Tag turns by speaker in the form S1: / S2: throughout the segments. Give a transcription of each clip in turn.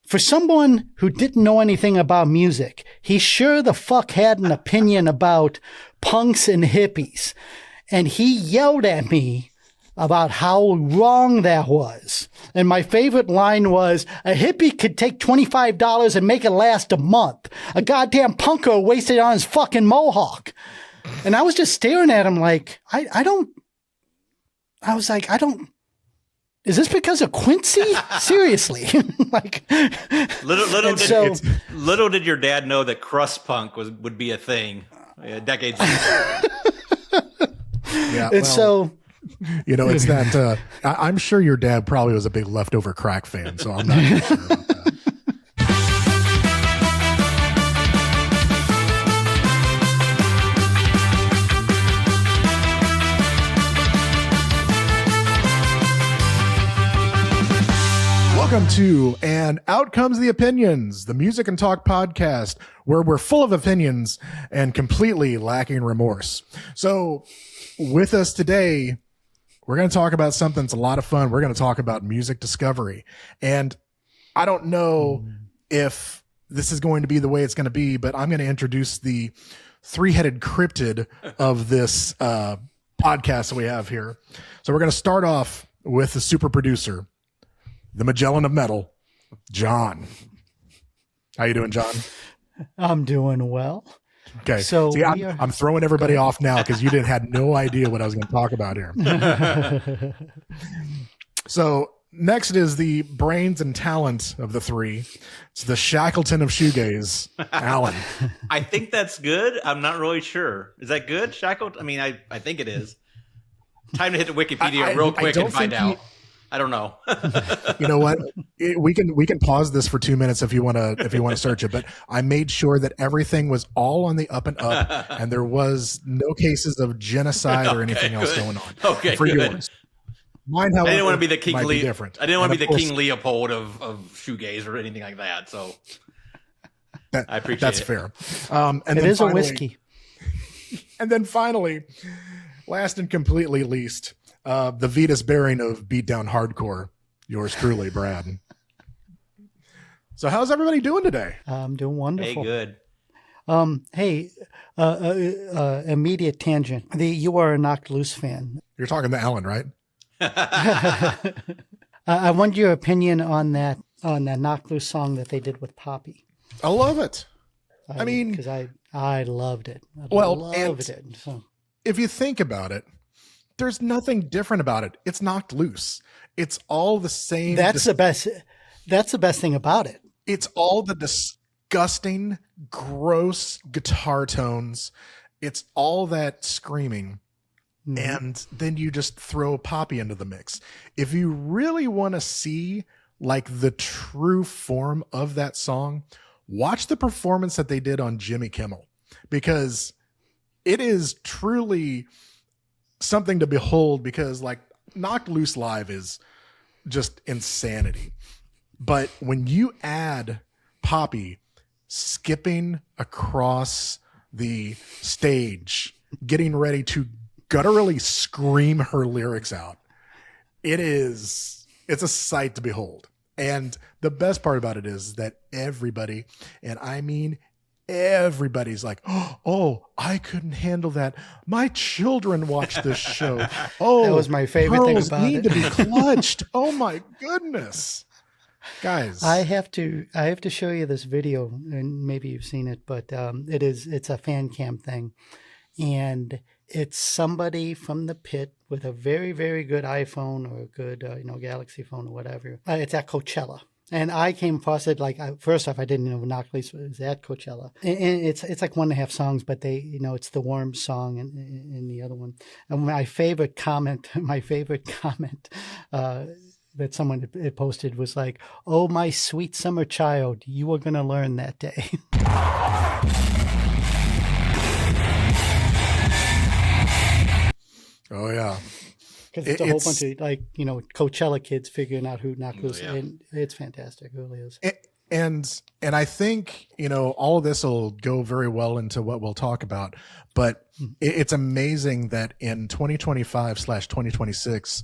S1: for someone who didn't know anything about music, he sure the fuck had an opinion about punks and hippies. And he yelled at me about how wrong that was. And my favorite line was, a hippie could take $25 and make it last a month. A goddamn punker wasted on his fucking mohawk. And I was just staring at him like, I don't, is this because of Quincy? Seriously. Like,
S2: little did your dad know that crust punk would be a thing decades ago.
S1: Yeah, and so,
S3: it's that, I'm sure your dad probably was a big Leftover Crack fan, so I'm not sure about that. Welcome to And Out Comes the Opinions, the Music and Talk podcast, where we're full of opinions and completely lacking remorse. So with us today, we're going to talk about something that's a lot of fun. We're going to talk about music discovery. And I don't know if this is going to be the way it's going to be, but I'm going to introduce the three-headed cryptid of this podcast that we have here. So we're going to start off with the super producer, the Magellan of metal, John. How you doing, John?
S1: I'm doing well.
S3: Okay. So see, I'm throwing everybody off now because you had no idea what I was going to talk about here. So next is the brains and talent of the three. It's the Shackleton of shoegaze, Alan.
S2: I think that's good. I'm not really sure. Is that good, Shackleton? I mean, I think it is. Time to hit the Wikipedia real quick and find out. I don't know.
S3: You know what? We can pause this for 2 minutes if you want to search it. But I made sure that everything was all on the up and up, and there was no cases of genocide or anything else going on.
S2: Okay,
S3: for
S2: good.
S3: Yours. Mine, however,
S2: I didn't want to be the King
S3: different.
S2: I didn't want to be the King Leopold of shoegaze or anything like that. So I appreciate
S3: that's
S2: it.
S3: Fair.
S1: And it is a whiskey.
S3: And then finally, last and completely least, the Vetus bearing of beatdown hardcore, yours truly, Brad. So how's everybody doing today?
S1: I'm doing wonderful.
S2: Hey, good.
S1: Hey, immediate tangent. You are a Knocked Loose fan.
S3: You're talking to Alan, right?
S1: I want your opinion on that Knocked Loose song that they did with Poppy.
S3: I love it.
S1: Because I loved it. So.
S3: If you think about it, there's nothing different about it. It's knocked loose. It's all the same.
S1: That's the best thing about it.
S3: It's all the disgusting, gross guitar tones. It's all that screaming. Mm-hmm. And then you just throw Poppy into the mix. If you really want to see like the true form of that song, watch the performance that they did on Jimmy Kimmel, because it is truly something to behold, because like Knocked Loose live is just insanity. But when you add Poppy skipping across the stage, getting ready to gutturally scream her lyrics out, it's a sight to behold. And the best part about it is that everybody, and I mean everybody's like, oh, I couldn't handle that. My children watch this show. Oh,
S1: that was my favorite thing about
S3: need
S1: it.
S3: to be clutched. Oh my goodness, guys!
S1: I have to show you this video, and maybe you've seen it, but it's a fan cam thing, and it's somebody from the pit with a very, very good iPhone or a good Galaxy phone or whatever. It's at Coachella. And I came across it first off, I didn't know Knocked Loose was at Coachella. And it's like 1.5 songs, but it's the Worms song and the other one. And my favorite comment that someone had posted was like, "Oh, my sweet summer child, you are going to learn that day."
S3: Oh yeah.
S1: Because it's a whole bunch of Coachella kids figuring out who Knocked Loose, and it's fantastic. It really is.
S3: And I think all of this will go very well into what we'll talk about. But it's amazing that in 2025/2026,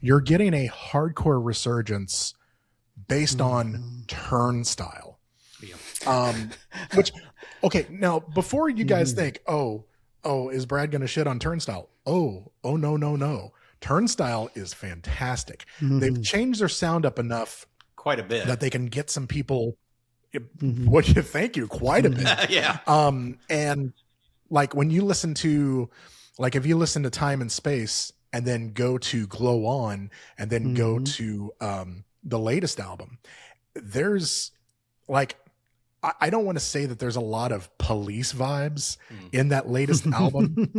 S3: you're getting a hardcore resurgence based on
S1: Mhm.
S3: Turnstile.
S2: Yeah.
S3: Which, okay, now before you guys
S1: Mhm.
S3: think, oh, is Brad going to shit on Turnstile? Oh, no. Turnstile is fantastic. They've
S1: Mhm.
S3: changed their sound up enough
S2: Quite a bit.
S3: that they can get some people.
S1: Mhm.
S3: What do you thank you? Quite a bit.
S2: Yeah.
S3: And like when you listen to, like if you listen to Time and Space and then go to Glow On and then go
S1: Mhm.
S3: to the latest album, there's like, I don't want to say that there's a lot of Police vibes in that latest album,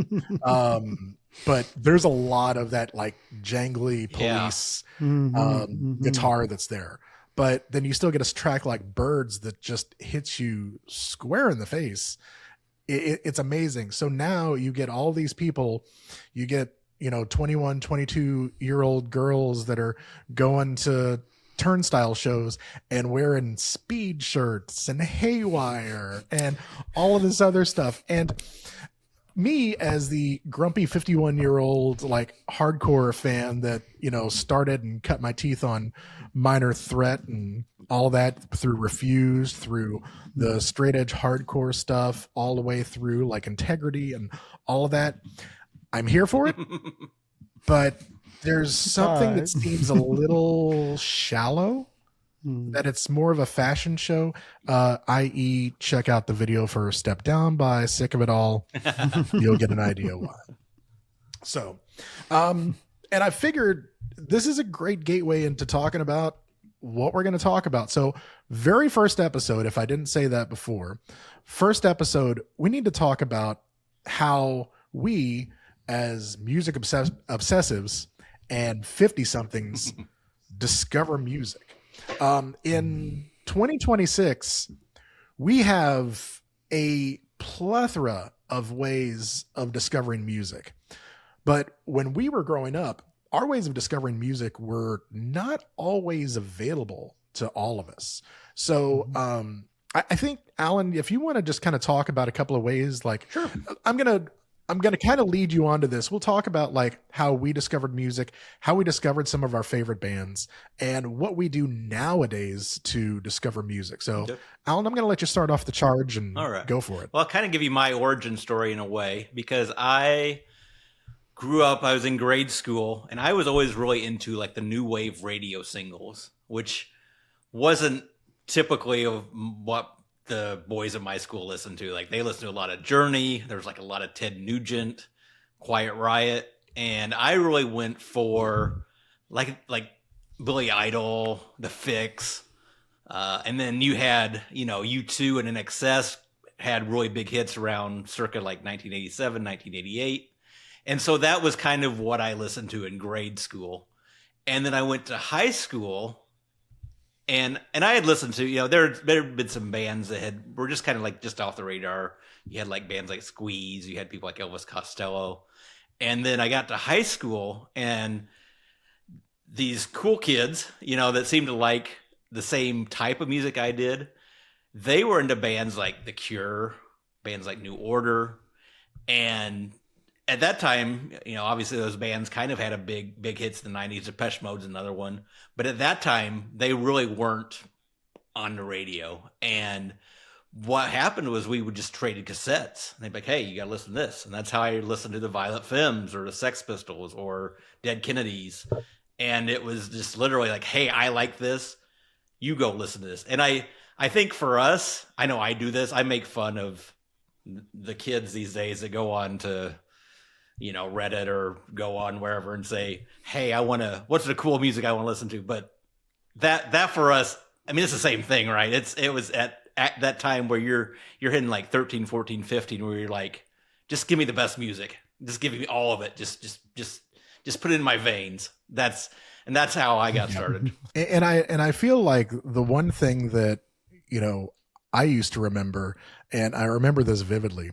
S3: but there's a lot of that like jangly
S2: Yeah.
S3: Police
S1: Mhm. Mhm.
S3: guitar that's there. But then you still get a track like Birds that just hits you square in the face. It's amazing. So now you get all these people, you get, 21, 22-year-old girls that are going to Turnstile shows and wearing speed shirts and Haywire and all of this other stuff. And me as the grumpy 51-year-old like hardcore fan that started and cut my teeth on Minor Threat and all that through Refused, through the straight edge hardcore stuff, all the way through like Integrity and all of that, I'm here for it. But there's something that seems a little shallow, that it's more of a fashion show, i.e. check out the video for Step Down by Sick of It All. You'll get an idea why. So, and I figured this is a great gateway into talking about what we're going to talk about. So very first episode, if I didn't say that before, first episode, we need to talk about how we as music obsessives and 50 somethings discover music. In 2026, we have a plethora of ways of discovering music. But when we were growing up, our ways of discovering music were not always available to all of us. So I think, Alan, if you want to just kind of talk about a couple of ways, like,
S2: Sure.
S3: I'm gonna kind of lead you on to this. We'll talk about like how we discovered music, how we discovered some of our favorite bands, and what we do nowadays to discover music. So,
S2: Okay.
S3: Alan, I'm gonna let you start off the charge and
S2: All right.
S3: go for it.
S2: Well, I'll kind of give you my origin story in a way, because I grew up, I was in grade school, and I was always really into like the new wave radio singles, which wasn't typically of what the boys at my school listened to. Like they listened to a lot of Journey. There was like a lot of Ted Nugent, Quiet Riot, and I really went for like Billy Idol, The Fix, and then you had U2 and NXS had really big hits around circa like 1987, 1988, and so that was kind of what I listened to in grade school. And then I went to high school. And I had listened to, there had been some bands that were just kind of like just off the radar. You had like bands like Squeeze, you had people like Elvis Costello. And then I got to high school and these cool kids, that seemed to like the same type of music I did, they were into bands like The Cure, bands like New Order. And at that time, obviously those bands kind of had a big hits in the 90s. Depeche Mode's another one. But at that time, they really weren't on the radio. And what happened was we would just trade cassettes. And they'd be like, hey, you got to listen to this. And that's how I listened to the Violet Femmes or the Sex Pistols or Dead Kennedys. And it was just literally like, hey, I like this. You go listen to this. And I think for us, I know I do this. I make fun of the kids these days that go on to Reddit or go on wherever and say, hey, what's the cool music I want to listen to? But that for us, I mean, it's the same thing, right? It was at that time where you're hitting like 13, 14, 15, where you're like, just give me the best music. Just give me all of it. Just put it in my veins. That's how I got started.
S3: And I feel like the one thing that, I used to remember, and I remember this vividly,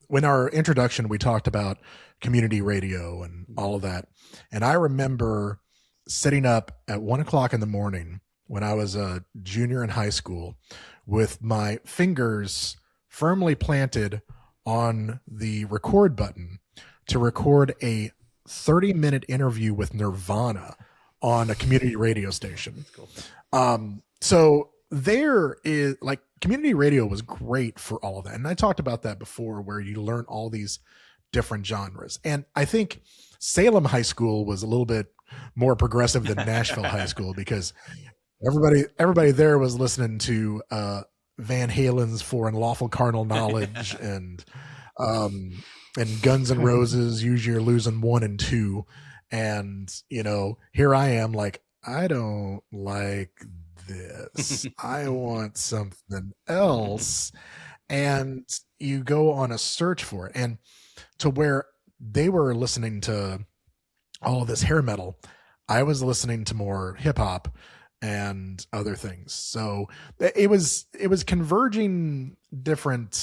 S3: when our introduction, we talked about community radio and all of that. And I remember sitting up at 1:00 in the morning when I was a junior in high school with my fingers firmly planted on the record button to record a 30-minute interview with Nirvana on a community radio station.
S2: Cool.
S3: So there is like community radio was great for all of that. And I talked about that before, where you learn all these different genres. And I think Salem High School was a little bit more progressive than Nashville High School, because everybody there was listening to Van Halen's For Unlawful Carnal Knowledge and Guns N' Roses, Use Your Losing 1 and 2. And, you know, here I am like, I don't like this. I want something else. And you go on a search for it. And to where they were listening to all of this hair metal, I was listening to more hip hop and other things. So it was converging different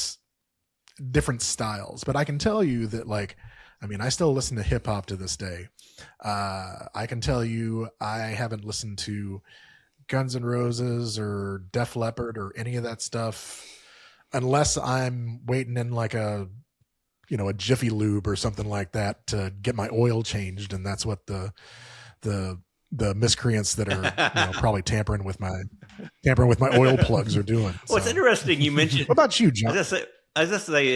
S3: styles. But I can tell you that, like, I mean, I still listen to hip hop to this day. I can tell you I haven't listened to Guns N' Roses or Def Leppard or any of that stuff unless I'm waiting in like a Jiffy Lube or something like that to get my oil changed. And that's what the miscreants that are probably tampering with my oil plugs are doing.
S2: Well, it's interesting you mentioned.
S3: What about you, John?
S2: I was just say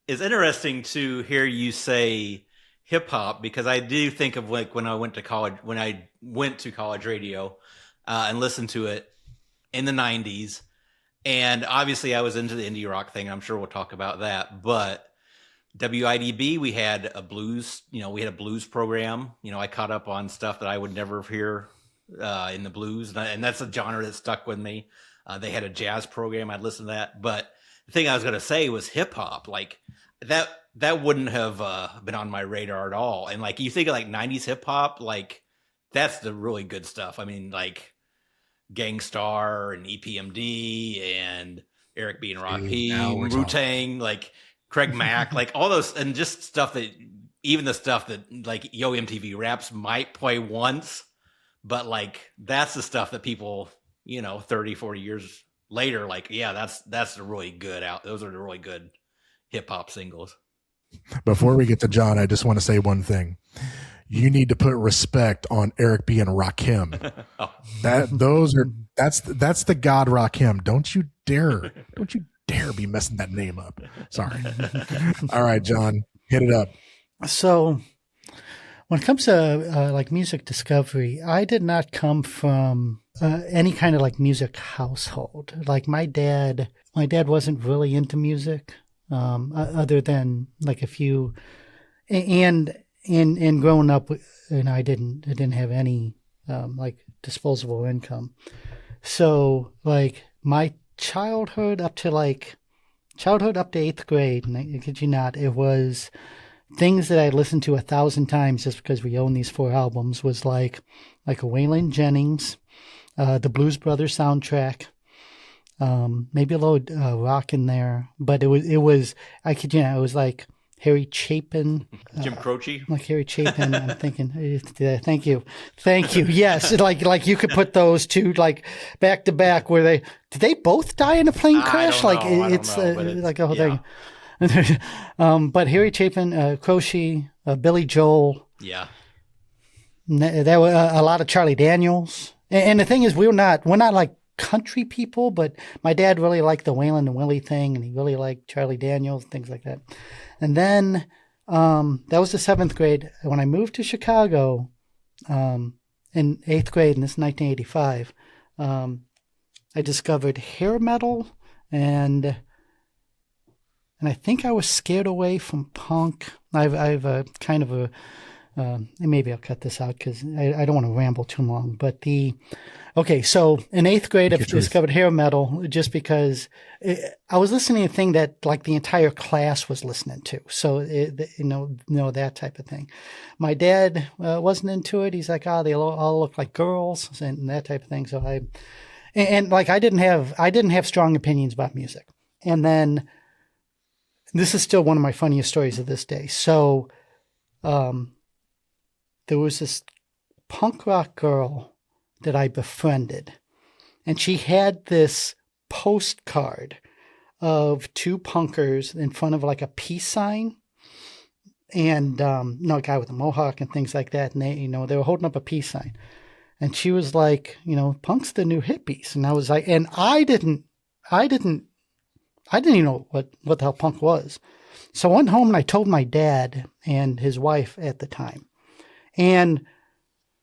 S2: it's interesting to hear you say hip hop, because I do think of like when I went to college radio and listened to it in the 90s. And obviously I was into the indie rock thing. I'm sure we'll talk about that, but WIDB, we had a blues program. You know, I caught up on stuff that I would never hear in the blues. And that's a genre that stuck with me. They had a jazz program. I'd listen to that. But the thing I was going to say was hip hop. Like that wouldn't have been on my radar at all. And like, you think of like 90s hip hop, like that's the really good stuff. I mean, like Gang Starr and EPMD and Eric B. and Rakim, Wu-Tang, like Craig Mack, like all those, and just stuff that, even the stuff that like Yo MTV Raps might play once, but like that's the stuff that people, 30, 40 years later, like, yeah, that's a really good those are the really good hip hop singles.
S3: Before we get to John, I just want to say one thing. You need to put respect on Eric B. and Rakim.
S2: Oh.
S3: That's the God Rakim. Don't you dare be messing that name up. Sorry. All right, John, hit it up.
S1: So when it comes to like music discovery, I did not come from any kind of like music household. Like my dad wasn't really into music, other than like a few, and growing up, and I didn't have any like disposable income. So like my childhood up to 8th grade, and I kid you not, it was things that I listened to 1,000 times just because we own these 4 albums, was like a Waylon Jennings, the Blues Brothers soundtrack, maybe a little rock in there, but it was I kid you not, it was like Harry Chapin,
S2: Jim Croce,
S1: like Harry Chapin. I'm thinking, thank you. Yes, like you could put those two like back to back. Did they both die in a plane crash? It's like a whole thing. But Harry Chapin, Croce, Billy Joel.
S2: Yeah.
S1: There were a lot of Charlie Daniels. And the thing is, we're not like country people, but my dad really liked the Waylon and Willie thing, and he really liked Charlie Daniels, things like that. And then that was the 7th grade. When I moved to Chicago in 8th grade, and this is 1985, I discovered hair metal, and I think I was scared away from punk. I've a kind of a maybe I'll cut this out because I don't want to ramble too long. But so in 8th grade, I discovered hair metal just because I was listening to a thing that like the entire class was listening to. So, that type of thing. My dad wasn't into it. He's like, they all look like girls and that type of thing. So I didn't have strong opinions about music. And then this is still one of my funniest stories of this day. So, there was this punk rock girl that I befriended, and she had this postcard of 2 punkers in front of like a peace sign, and a guy with a mohawk and things like that, and they were holding up a peace sign. And she was like, punk's the new hippies. And I was like, and I didn't even know what the hell punk was. So I went home and I told my dad and his wife at the time. And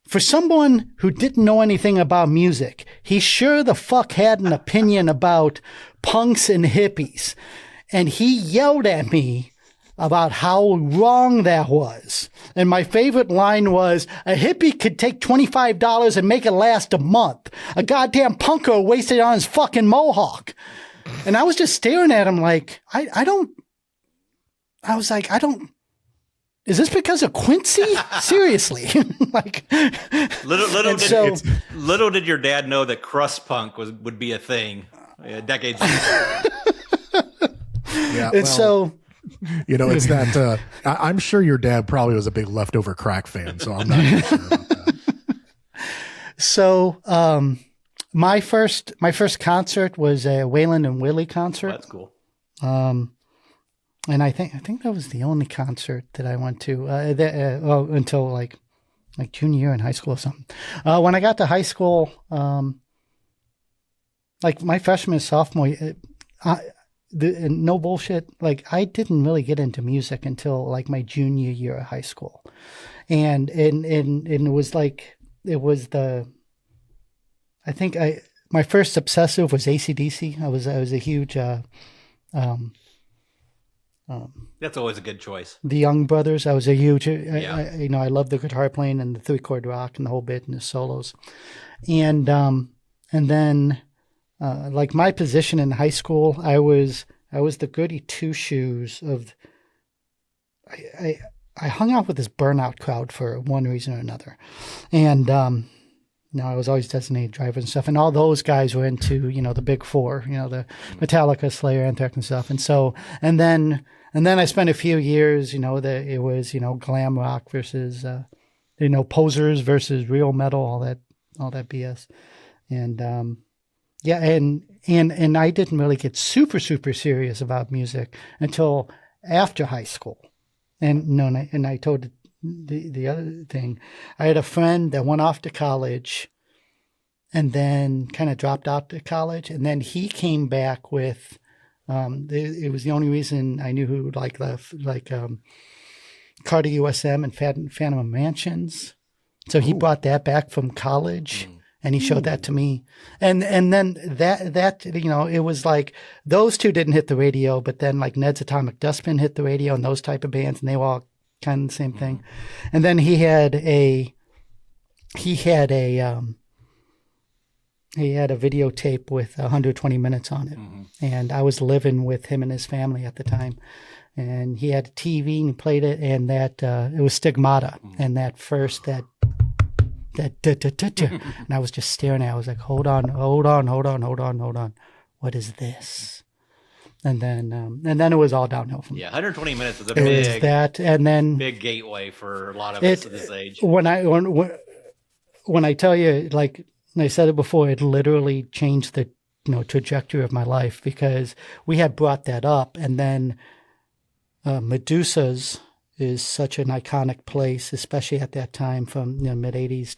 S1: for someone who didn't know anything about music, he sure the fuck had an opinion about punks and hippies. And he yelled at me about how wrong that was. And my favorite line was, a hippie could take $25 and make it last a month. A goddamn punker wasted on his fucking mohawk. And I was just staring at him like, is this because of Quincy? Seriously. Like,
S2: little did your dad know that crust punk would be a thing decades ago.
S3: Yeah,
S1: and so,
S3: it's that, I'm sure your dad probably was a big Leftover Crack fan, so I'm not sure about that.
S1: So, my first concert was a Waylon and Willie concert.
S2: Oh, that's cool.
S1: And I think that was the only concert that I went to until like junior year in high school or something. When I got to high school, like my freshman and sophomore year, no bullshit, like I didn't really get into music until like my junior year of high school, and it was my first obsessive was AC/DC. I was a huge
S2: that's always a good choice.
S1: The Young Brothers. I was a huge,
S2: Yeah.
S1: I love the guitar playing and the 3-chord rock and the whole bit and the solos. And then, like my position in high school, I was the goody two shoes of, I hung out with this burnout crowd for one reason or another. And, I was always designated driver and stuff. And all those guys were into, the big four, the Metallica, Slayer, Anthrax and stuff. And so, and then I spent a few years, that it was, glam rock versus, posers versus real metal, all that BS. And, and I didn't really get super, super serious about music until after high school. And I told the other thing, I had a friend that went off to college and then kind of dropped out to college. And then he came back with, it was the only reason I knew who Carter USM and Phantom Mansions. So he brought that back from college. And he showed that to me. And then that it was like those two didn't hit the radio, but then like Ned's Atomic Dustbin hit the radio and those type of bands, and they were all kind of the same thing. And then he had a videotape with 120 minutes on it. And I was living with him and his family at the time. And he had a TV and he played it, and that it was Stigmata. And that and I was just staring at it. I was like, hold on. What is this? And then it was all downhill from there.
S2: 120 minutes is a
S1: was that, and then
S2: big gateway for a lot of us at this age.
S1: When I tell you, like I said it before, it literally changed the trajectory of my life, because we had brought that up, and then Medusa's is such an iconic place, especially at that time, from mid '80s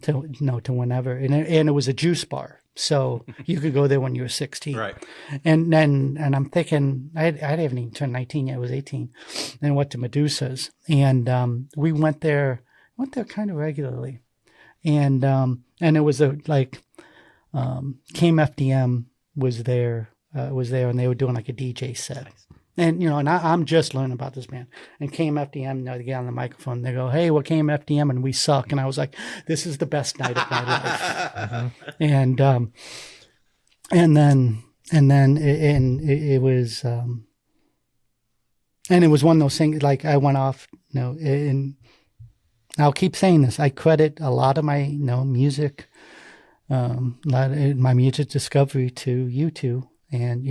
S1: to whenever, and it was a juice bar, so you could go there when you were 16,
S2: right?
S1: And I'm thinking I haven't even turned 19 yet; I was 18, and I went to Medusa's, and we went there kind of regularly, and it was KMFDM was there, and they were doing like a DJ set. Nice. And, and I'm just learning about this band. And KMFDM, they get on the microphone, they go, hey, we're KMFDM and we suck. And I was like, this is the best night of my life. And then it was, and it was one of those things, like I went off, and I'll keep saying this, I credit a lot of my, music, my music discovery to you two, and,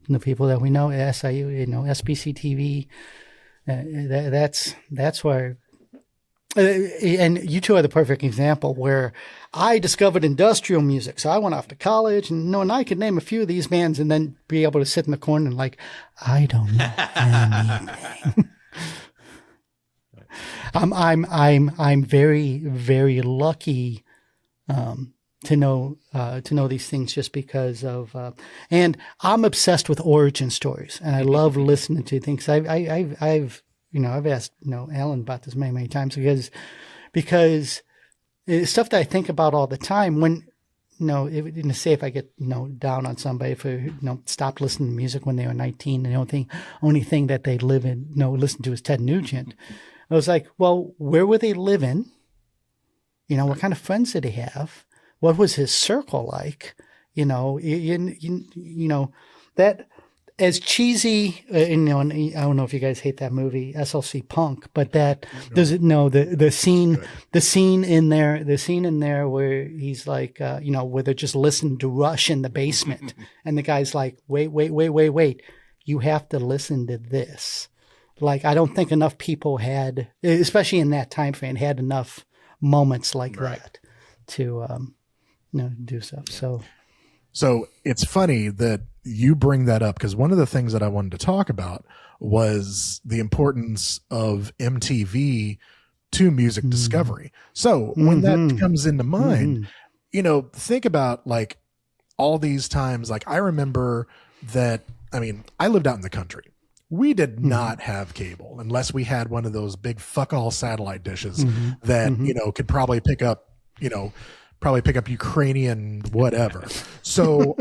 S1: the people that we know at SIU, SBC TV, that's where, and you two are the perfect example where I discovered industrial music. So I went off to college, and and I could name a few of these bands, and then be able to sit in the corner and like, I don't know anything. I'm very, very lucky to know these things just because of, and I'm obsessed with origin stories, and I love listening to things. I've asked Alan about this many times because it's stuff that I think about all the time when. Say if I get down on somebody for stopped listening to music when they were 19, and the only thing that they listen to is Ted Nugent. I was like, well, where were they living? What kind of friends did he have? What was his circle like? That as cheesy. And I don't know if you guys hate that movie SLC Punk, but that does it? No, the scene in there where he's like, where they're just listening to Rush in the basement, and the guy's like, wait, you have to listen to this. Like, I don't think enough people had, especially in that time frame, had enough moments like that to do stuff.
S3: So it's funny that you bring that up, because one of the things that I wanted to talk about was the importance of MTV to music discovery. So when that comes into mind, think about like all these times. Like, I remember that, I lived out in the country. We did not have cable unless we had one of those big fuck all satellite dishes that, could probably pick up Ukrainian whatever. So,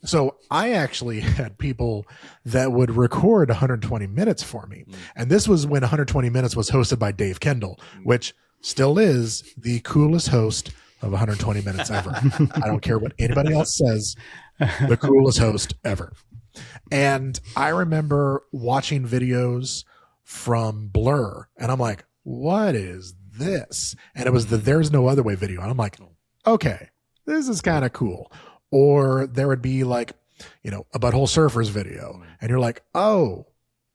S3: so I actually had people that would record 120 minutes for me. And this was when 120 minutes was hosted by Dave Kendall, which still is the coolest host of 120 minutes ever. I don't care what anybody else says, the coolest host ever. And I remember watching videos from Blur, and I'm like, what is this? And it was the There's No Other Way video. And I'm like, okay, this is kind of cool. Or there would be like, a Butthole Surfers video. And you're like, oh,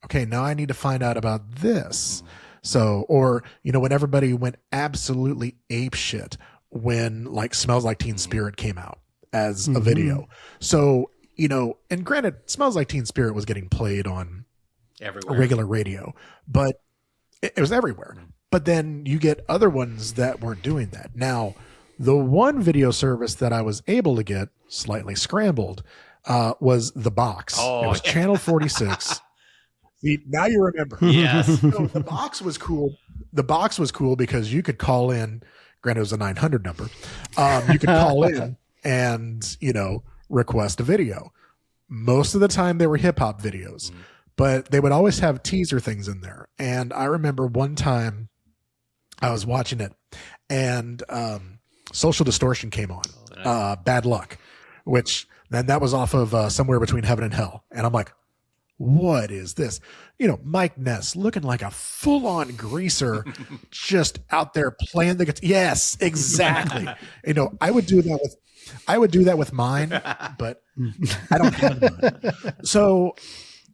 S3: okay, now I need to find out about this. So, or, when everybody went absolutely ape shit when like Smells Like Teen Spirit came out as a video. So, and granted, Smells Like Teen Spirit was getting played on
S2: everywhere,
S3: regular radio, but it was everywhere. But then you get other ones that weren't doing that. Now, the one video service that I was able to get, slightly scrambled, was The Box. It was Channel 46. See, now you remember.
S2: Yes.
S3: So The Box was cool. The Box was cool because you could call in. Granted, it was a 900 number. You could call in and, request a video. Most of the time they were hip hop videos, but they would always have teaser things in there. And I remember one time I was watching it and Social Distortion came on, Bad Luck, which then that was off of Somewhere Between Heaven and Hell. And I'm like, what is this? Mike Ness looking like a full-on greaser, just out there playing the guitar. Yes, exactly. I would do that with mine, but I don't have mine. So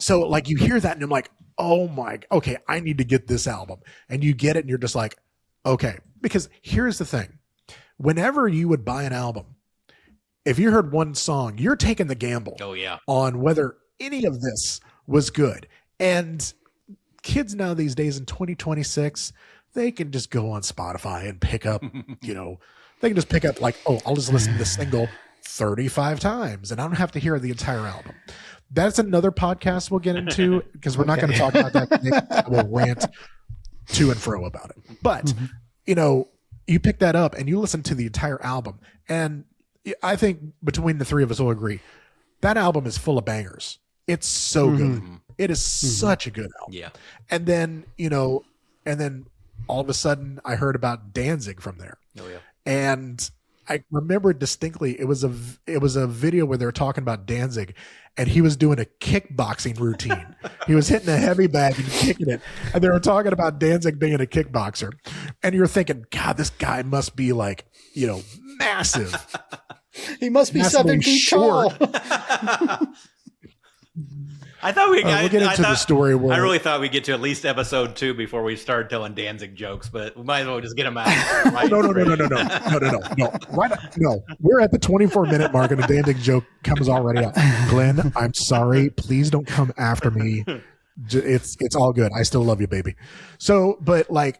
S3: like you hear that and I'm like, oh my, okay, I need to get this album. And you get it and you're just like, okay, because here's the thing. Whenever you would buy an album, if you heard one song, you're taking the gamble on whether any of this was good. And kids now these days in 2026, they can just go on Spotify and pick up, they can just pick up like, oh, I'll just listen to this single 35 times and I don't have to hear the entire album. That's another podcast we'll get into because we're not going to talk about that. We'll rant to and fro about it. But, you pick that up and you listen to the entire album. And I think between the three of us will agree that album is full of bangers. It's so good. It is such a good album. Yeah. And then, and then all of a sudden I heard about Danzig from there. Oh yeah. And I remember distinctly it was a video where they were talking about Danzig and he was doing a kickboxing routine. He was hitting a heavy bag and kicking it. And they were talking about Danzig being a kickboxer. And you're thinking, God, this guy must be like, massive.
S1: He must be 7 feet tall.
S2: I thought we'll
S3: get into the story.
S2: I really thought we'd get to at least episode 2 before we started telling Danzig jokes, but we might as well just get them out. Right?
S3: No. Right, no. We're at the 24-minute mark and the Danzig joke comes already out. Glenn, I'm sorry. Please don't come after me. It's all good. I still love you, baby. So, but like,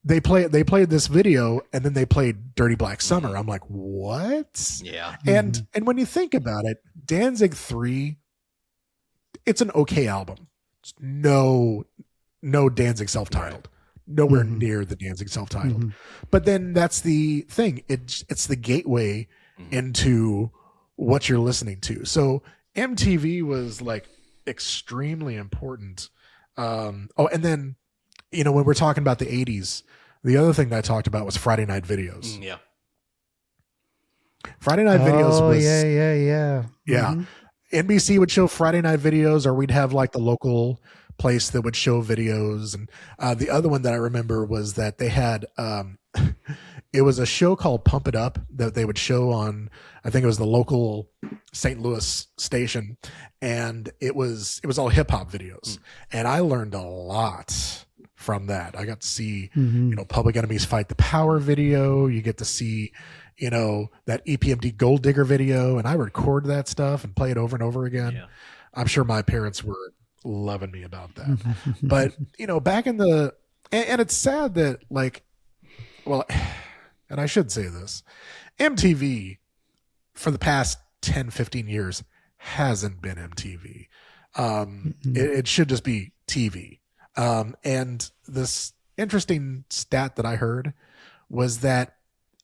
S3: they played this video and then they played Dirty Black Summer. I'm like, what?
S2: Yeah.
S3: And when you think about it, Danzig 3, it's an okay album. It's no Danzig self-titled. Nowhere near the Danzig self-titled. But then that's the thing. It's the gateway into what you're listening to. So MTV was like extremely important. And then, when we're talking about the 80s, the other thing that I talked about was Friday Night Videos.
S2: Yeah.
S3: Friday Night Videos was...
S1: Yeah.
S3: Yeah. NBC would show Friday Night Videos, or we'd have like the local place that would show videos. And the other one that I remember was that they had... it was a show called Pump It Up that they would show on, I think it was the local St. Louis station. And it was all hip hop videos. And I learned a lot from that. I got to see, Public Enemy's Fight the Power video. You get to see, that EPMD Gold Digger video. And I record that stuff and play it over and over again.
S2: Yeah.
S3: I'm sure my parents were loving me about that. But, back in the, and it's sad that and I should say this, MTV for the past 10, 15 years hasn't been MTV. It should just be TV. And this interesting stat that I heard was that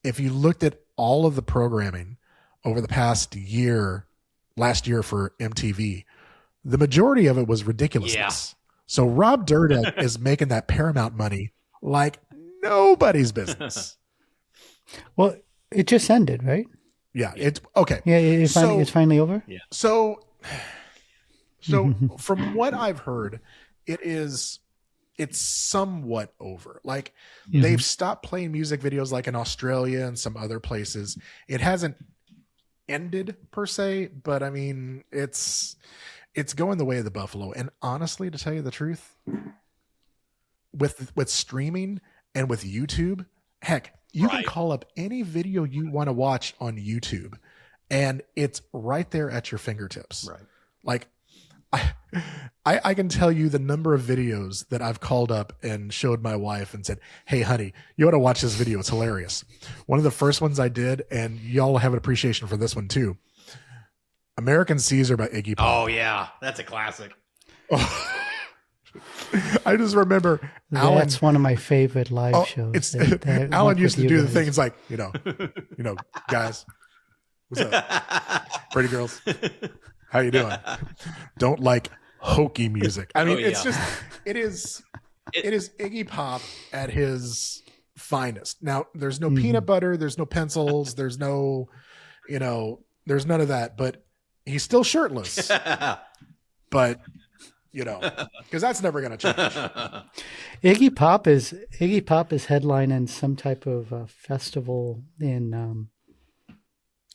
S3: if you looked at all of the programming over the past year, last year for MTV, the majority of it was ridiculousness.
S2: Yeah.
S3: So Rob Dyrdek is making that Paramount money like nobody's business.
S1: Well, it just ended, right?
S3: Yeah, it's okay.
S1: Yeah, it's finally over.
S2: Yeah.
S3: So from what I've heard, it's somewhat over. Like they've stopped playing music videos like in Australia and some other places. It hasn't ended per se, but I mean, it's going the way of the buffalo. And honestly, to tell you the truth, with streaming and with YouTube, heck, you can call up any video you want to watch on YouTube and it's right there at your fingertips.
S2: Right.
S3: Like I can tell you the number of videos that I've called up and showed my wife and said, "Hey honey, you want to watch this video? It's hilarious." One of the first ones I did, and y'all have an appreciation for this one too. American Caesar by Iggy Pop.
S2: Oh yeah. That's a classic.
S3: I just remember Alan.
S1: That's one of my favorite live shows.
S3: It's
S1: that
S3: Alan
S1: went
S3: used
S1: with
S3: to
S1: you
S3: do the
S1: guys.
S3: thing. It's like, guys, what's up? Pretty girls, how you doing? Don't like hokey music. I mean, it's just, it is Iggy Pop at his finest. Now, there's no peanut butter, there's no pencils, there's no, there's none of that, but he's still shirtless. But because that's never going to change.
S1: Iggy Pop is headlining some type of festival in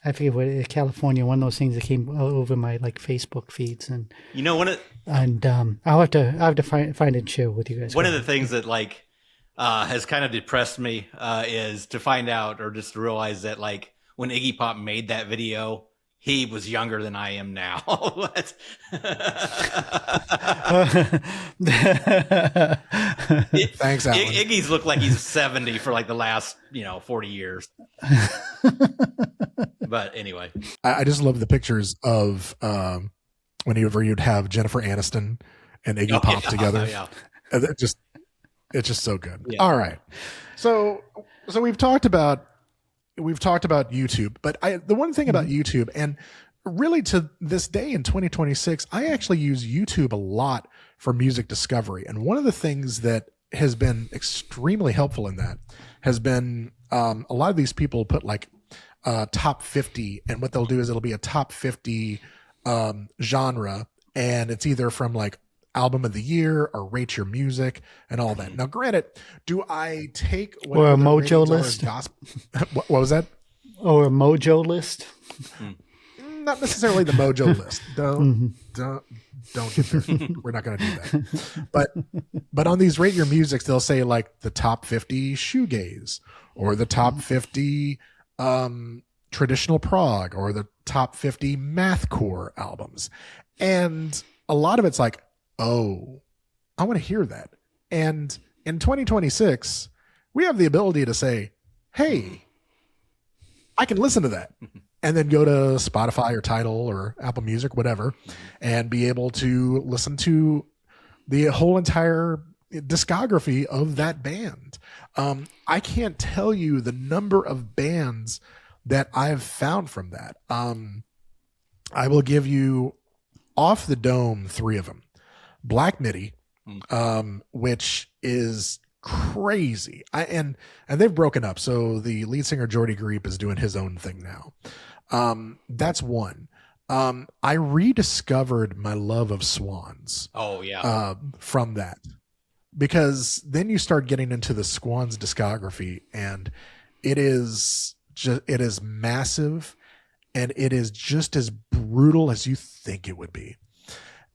S1: I forget what, California. One of those things that came over my Facebook feeds, and I'll have to find it and share with you guys.
S2: One of the things that has kind of depressed me is to find out or just to realize that when Iggy Pop made that video, he was younger than I am now.
S3: Thanks, Alan.
S2: Iggy's looked like he's 70 for the last 40 years. But anyway,
S3: I just love the pictures of whenever you'd have Jennifer Aniston and Iggy Pop together.
S2: Yeah.
S3: It's just so good.
S2: Yeah.
S3: All right, so we've talked about YouTube, but the one thing about YouTube, and really to this day in 2026, I actually use YouTube a lot for music discovery. And one of the things that has been extremely helpful in that has been a lot of these people put top 50, and what they'll do is it'll be a top 50 genre, and it's either from album of the year or rate your music and all that. Now, granted, do I take
S1: or a Mojo list?
S3: What was that?
S1: Or a Mojo list?
S3: Not necessarily the Mojo list. Don't get there. We're not going to do that. But on these rate your musics, they'll say the top 50 shoegaze, or the top 50 traditional prog, or the top 50 mathcore albums, and a lot of it's oh, I want to hear that. And in 2026, we have the ability to say, hey, I can listen to that. And then go to Spotify or Tidal or Apple Music, whatever, and be able to listen to the whole entire discography of that band. I can't tell you the number of bands that I've found from that. I will give you off the dome 3 of them. Black Midi, which is crazy. And they've broken up. So the lead singer Jordy Griep is doing his own thing now. That's one. I rediscovered my love of Swans.
S2: Oh yeah.
S3: From that, because then you start getting into the Swans discography, and it is massive, and it is just as brutal as you think it would be.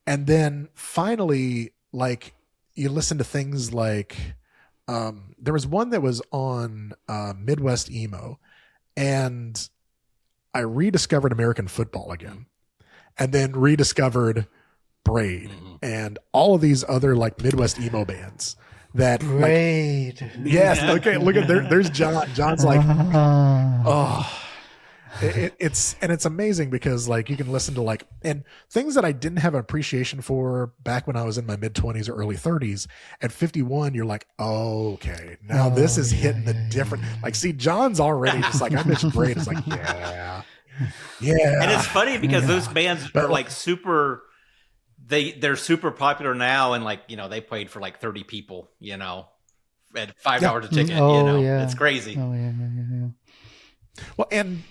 S3: And then finally, like, you listen to things like, there was one that was on Midwest Emo, and I rediscovered American football again, and then rediscovered Braid and all of these other like Midwest emo bands that
S1: Braid.
S3: Like, yes. Okay. Look at there's John. John's like, oh, it's amazing because like you can listen to like, and things that I didn't have an appreciation for back when I was in my mid 20s or early 30s. At 51, you're like, oh, okay, now this is hitting the different. Like, see, John's already just like, I miss Braid. It's like, yeah.
S2: And it's funny because those bands are like super. They're super popular now, and like, you know, they played for like 30 people, you know, at $5 a ticket. You know, it's crazy.
S1: Oh yeah.
S3: Well, and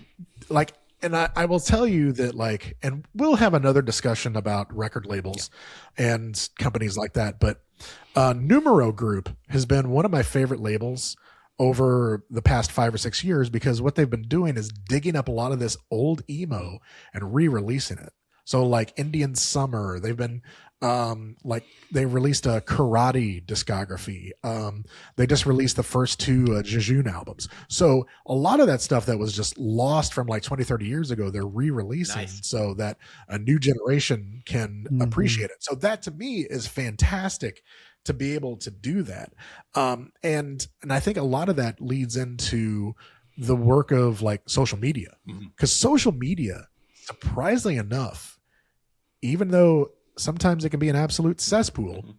S3: like, and I will tell you that like, and we'll have another discussion about record labels and companies like that. But Numero Group has been one of my favorite labels over the past 5 or 6 years, because what they've been doing is digging up a lot of this old emo and re-releasing it. So like Indian Summer, they've been like they released a Karate discography. They just released the first 2 Jejune albums. So a lot of that stuff that was just lost from like 20, 30 years ago, they're re-releasing so that a new generation can appreciate it. So that to me is fantastic to be able to do that. And I think a lot of that leads into the work of like social media, because social media, surprisingly enough, even though sometimes it can be an absolute cesspool,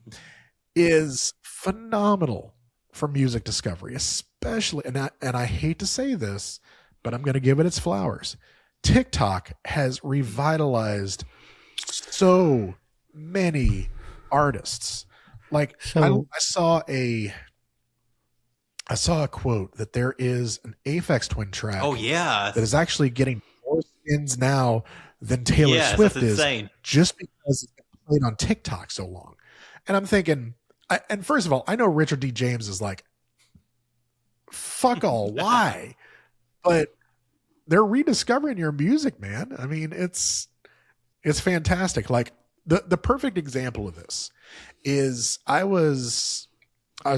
S3: is phenomenal for music discovery, especially, and I hate to say this, but I'm going to give it its flowers. TikTok has revitalized so many artists. Like, I saw a quote that there is an Aphex Twin track.
S2: Oh yeah,
S3: that is actually getting more spins now than Taylor Swift is, just because it's been played on TikTok so long. And I'm thinking, and first of all, I know Richard D. James is like, fuck all, why? But they're rediscovering your music, man. I mean, it's fantastic. Like the perfect example of this is I was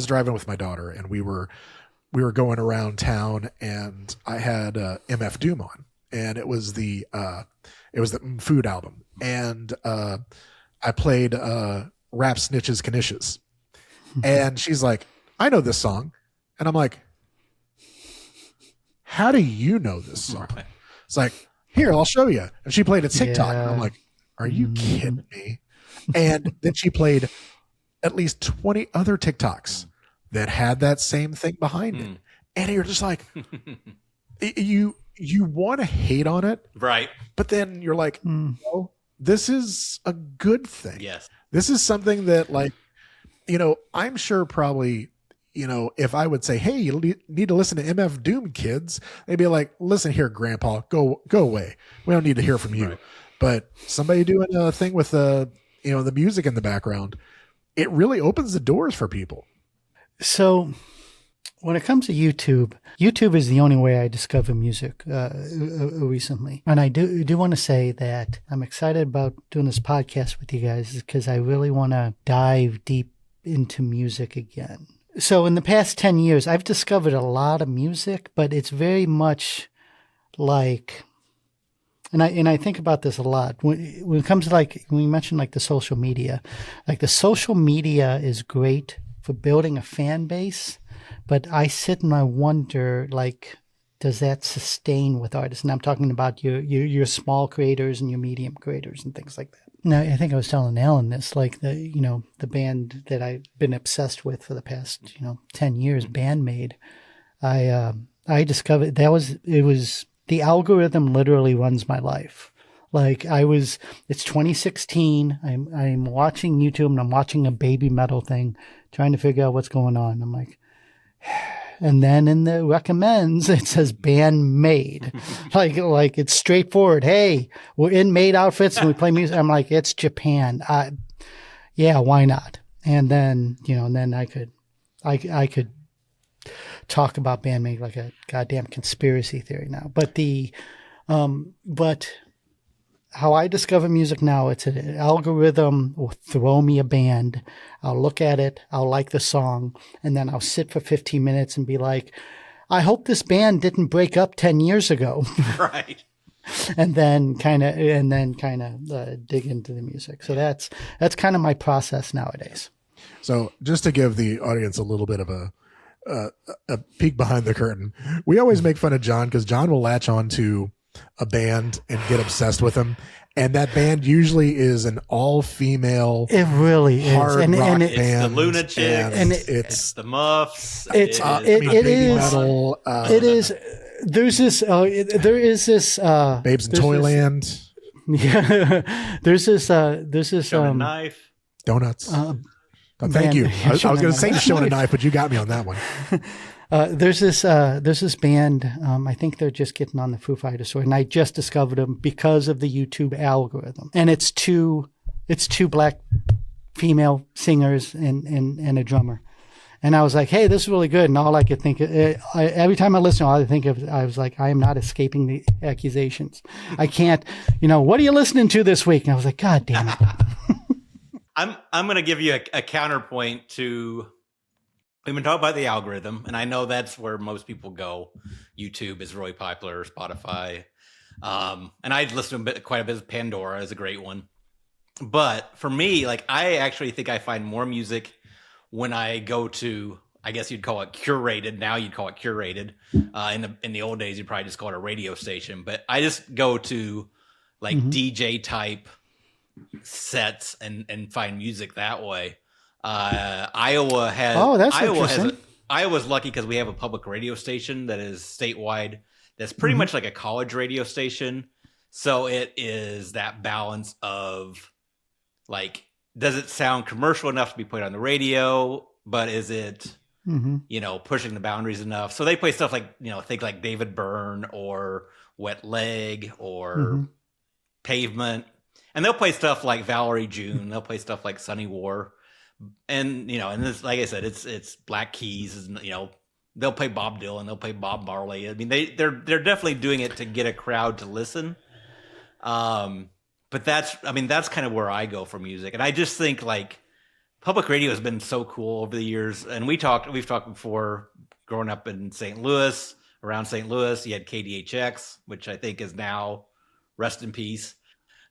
S3: driving with my daughter, and we were going around town, and I had MF Doom on, and it was the Food album, and I played Rap Snitches Knishes, and she's like, I know this song, and I'm like, how do you know this song? It's like, here, I'll show you. And she played a TikTok, and I'm like, are you kidding me? And then she played at least 20 other TikToks that had that same thing behind it. And you're just like, you want to hate on it.
S2: Right.
S3: But then you're like, no, this is a good thing.
S2: Yes.
S3: This is something that, like, you know, I'm sure probably, you know, if I would say, hey, you need to listen to MF Doom, kids, they'd be like, listen here, Grandpa, go away. We don't need to hear from you. Right. But somebody doing a thing with the music in the background, it really opens the doors for people.
S1: So when it comes to YouTube is the only way I discover music recently. And I do want to say that I'm excited about doing this podcast with you guys because I really want to dive deep into music again. So in the past 10 years, I've discovered a lot of music, but it's very much like, and I think about this a lot when it comes to, like, when you mentioned like the social media is great for building a fan base, But I sit and I wonder, like, does that sustain with artists? And I'm talking about your small creators and your medium creators and things like that. Now, I think I was telling Alan this, like the band that I've been obsessed with for the past 10 years, Bandmade. I discovered it was the algorithm literally runs my life. Like it's 2016. I'm watching YouTube and I'm watching a baby metal thing, trying to figure out what's going on. I'm like, and then in the recommends it says Bandmade, like it's straightforward. Hey, we're in maid outfits and we play music. I'm like, it's Japan. Yeah, why not? And then then I could talk about Bandmade like a goddamn conspiracy theory now. But how I discover music now, it's an algorithm will throw me a band. I'll look at it. I'll like the song. And then I'll sit for 15 minutes and be like, I hope this band didn't break up 10 years ago.
S2: Right.
S1: and then kind of dig into the music. So that's kind of my process nowadays.
S3: So just to give the audience a little bit of a peek behind the curtain, we always make fun of John because John will latch on to a band and get obsessed with them, and that band usually is an all-female.
S1: It really is,
S3: hard rock band.
S2: It's the Lunatics,
S3: and
S2: it's the Muffs.
S1: It is
S3: metal.
S1: It is. There's this. There is this.
S3: Babes in Toyland.
S1: Yeah. There's this.
S2: Shonen Knife.
S3: Donuts. Thank
S1: band-
S3: you. I was going to say
S1: Shonen
S3: Shonen Knife, but you got me on that one.
S1: There's this band. I think they're just getting on the Foo Fighters tour, and I just discovered them because of the YouTube algorithm. And it's two black female singers and a drummer. And I was like, hey, this is really good. And all I could think of, every time I listen, all I think of, I was like, I am not escaping the accusations. I can't, what are you listening to this week? And I was like, God damn it.
S2: I'm going to give you a counterpoint to. We've been talking about the algorithm, and I know that's where most people go. YouTube is really popular, Spotify. And I listen to quite a bit of Pandora is a great one. But for me, like, I actually think I find more music when I go to, I guess you'd call it curated. Now you'd call it curated. In the old days, you'd probably just call it a radio station. But I just go to like DJ type sets and find music that way. Iowa has. Oh, that's interesting. Iowa's lucky because we have a public radio station that is statewide. That's pretty much like a college radio station. So it is that balance of like, does it sound commercial enough to be played on the radio? But is it, pushing the boundaries enough? So they play stuff like, think like David Byrne or Wet Leg or Pavement. And they'll play stuff like Valerie June. They'll play stuff like Sunny War. And and this, like I said, it's Black Keys. They'll play Bob Dylan, they'll play Bob Marley. I mean, they're definitely doing it to get a crowd to listen. But that's kind of where I go for music, and I just think like public radio has been so cool over the years. And we've talked before. Growing up in St. Louis, around St. Louis, you had KDHX, which I think is now rest in peace.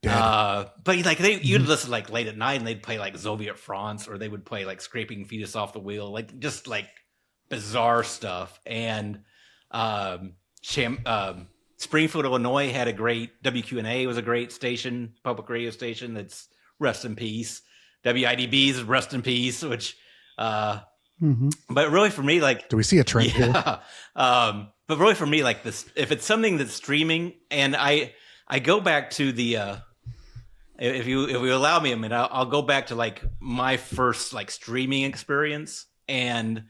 S2: But like you'd listen like late at night and they'd play like Soviet France, or they would play like Scraping Fetus Off the Wheel, like just like bizarre stuff. And Springfield, Illinois had a great WQNA was a great station, public radio station that's rest in peace. WIDB's rest in peace, which but really for me, like,
S3: do we see a trend here?
S2: But really for me, like this, if it's something that's streaming, and I go back to the if you allow me a minute, I'll go back to like my first like streaming experience. And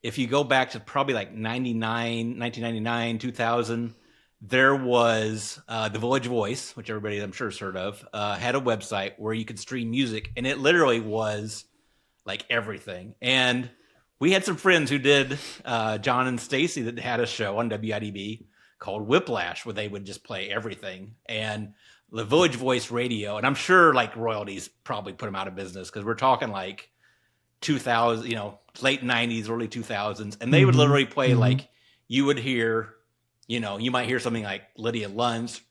S2: if you go back to probably like 1999, 2000, there was the Village Voice, which everybody I'm sure has heard of, had a website where you could stream music, and it literally was like everything. And we had some friends who did, John and Stacy, that had a show on WIDB called Whiplash, where they would just play everything. And the Village Voice Radio, and I'm sure like royalties probably put them out of business, because we're talking like 2000, late 90s, early 2000s, and they would literally play like, you would hear, you might hear something like Lydia Lunch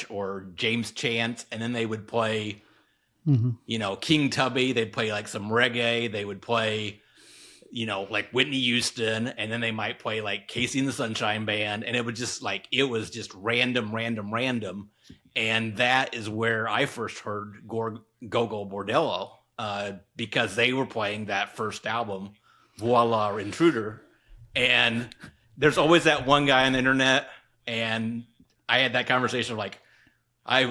S2: or James Chance, and then they would play, King Tubby. They'd play like some reggae. They would play, like Whitney Houston, and then they might play like Casey and the Sunshine Band, and it would just like it was just random, and that is where I first heard Gogol Bordello, because they were playing that first album, Voila Intruder, and there's always that one guy on the internet, and I had that conversation of like I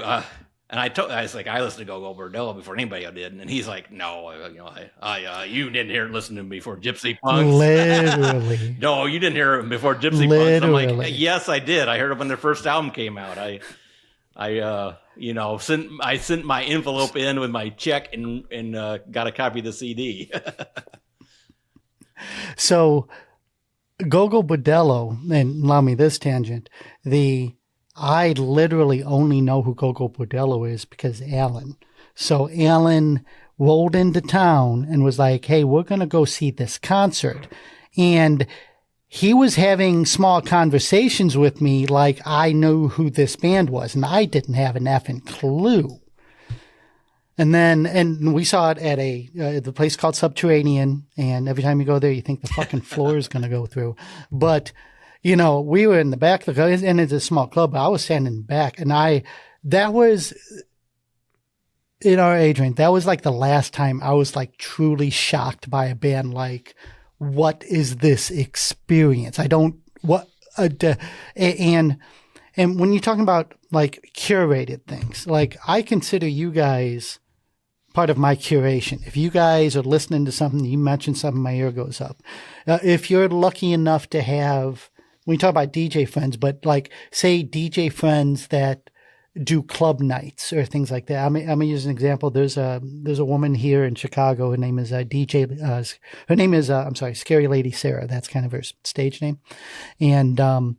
S2: was like, I listened to Gogol Bordello before anybody did, and he's like, no, you didn't hear and listen to him before Gypsy Punks.
S1: Literally.
S2: No, you didn't hear him before Gypsy Punks. I'm like, yes, I did. I heard it when their first album came out. I sent my envelope in with my check and got a copy of the CD.
S1: So, Gogol Bordello, and allow me this tangent, I literally only know who Gogol Bordello is because Alan. So Alan rolled into town and was like, hey, we're going to go see this concert. And he was having small conversations with me like I knew who this band was, and I didn't have an effing clue. And we saw it at the place called Subterranean, and every time you go there, you think the fucking floor is going to go through. But we were in the back of the club, and it's a small club, but I was standing in the back, and that was, in our age range, that was like the last time I was like truly shocked by a band. Like, what is this experience? And when you're talking about like curated things, like I consider you guys part of my curation. If you guys are listening to something, you mention something, my ear goes up. If you're lucky enough to have, when you talk about DJ friends, but like say DJ friends that do club nights or things like that. I'm gonna use an example. There's a woman here in Chicago. Her name is Scary Lady Sarah. That's kind of her stage name, and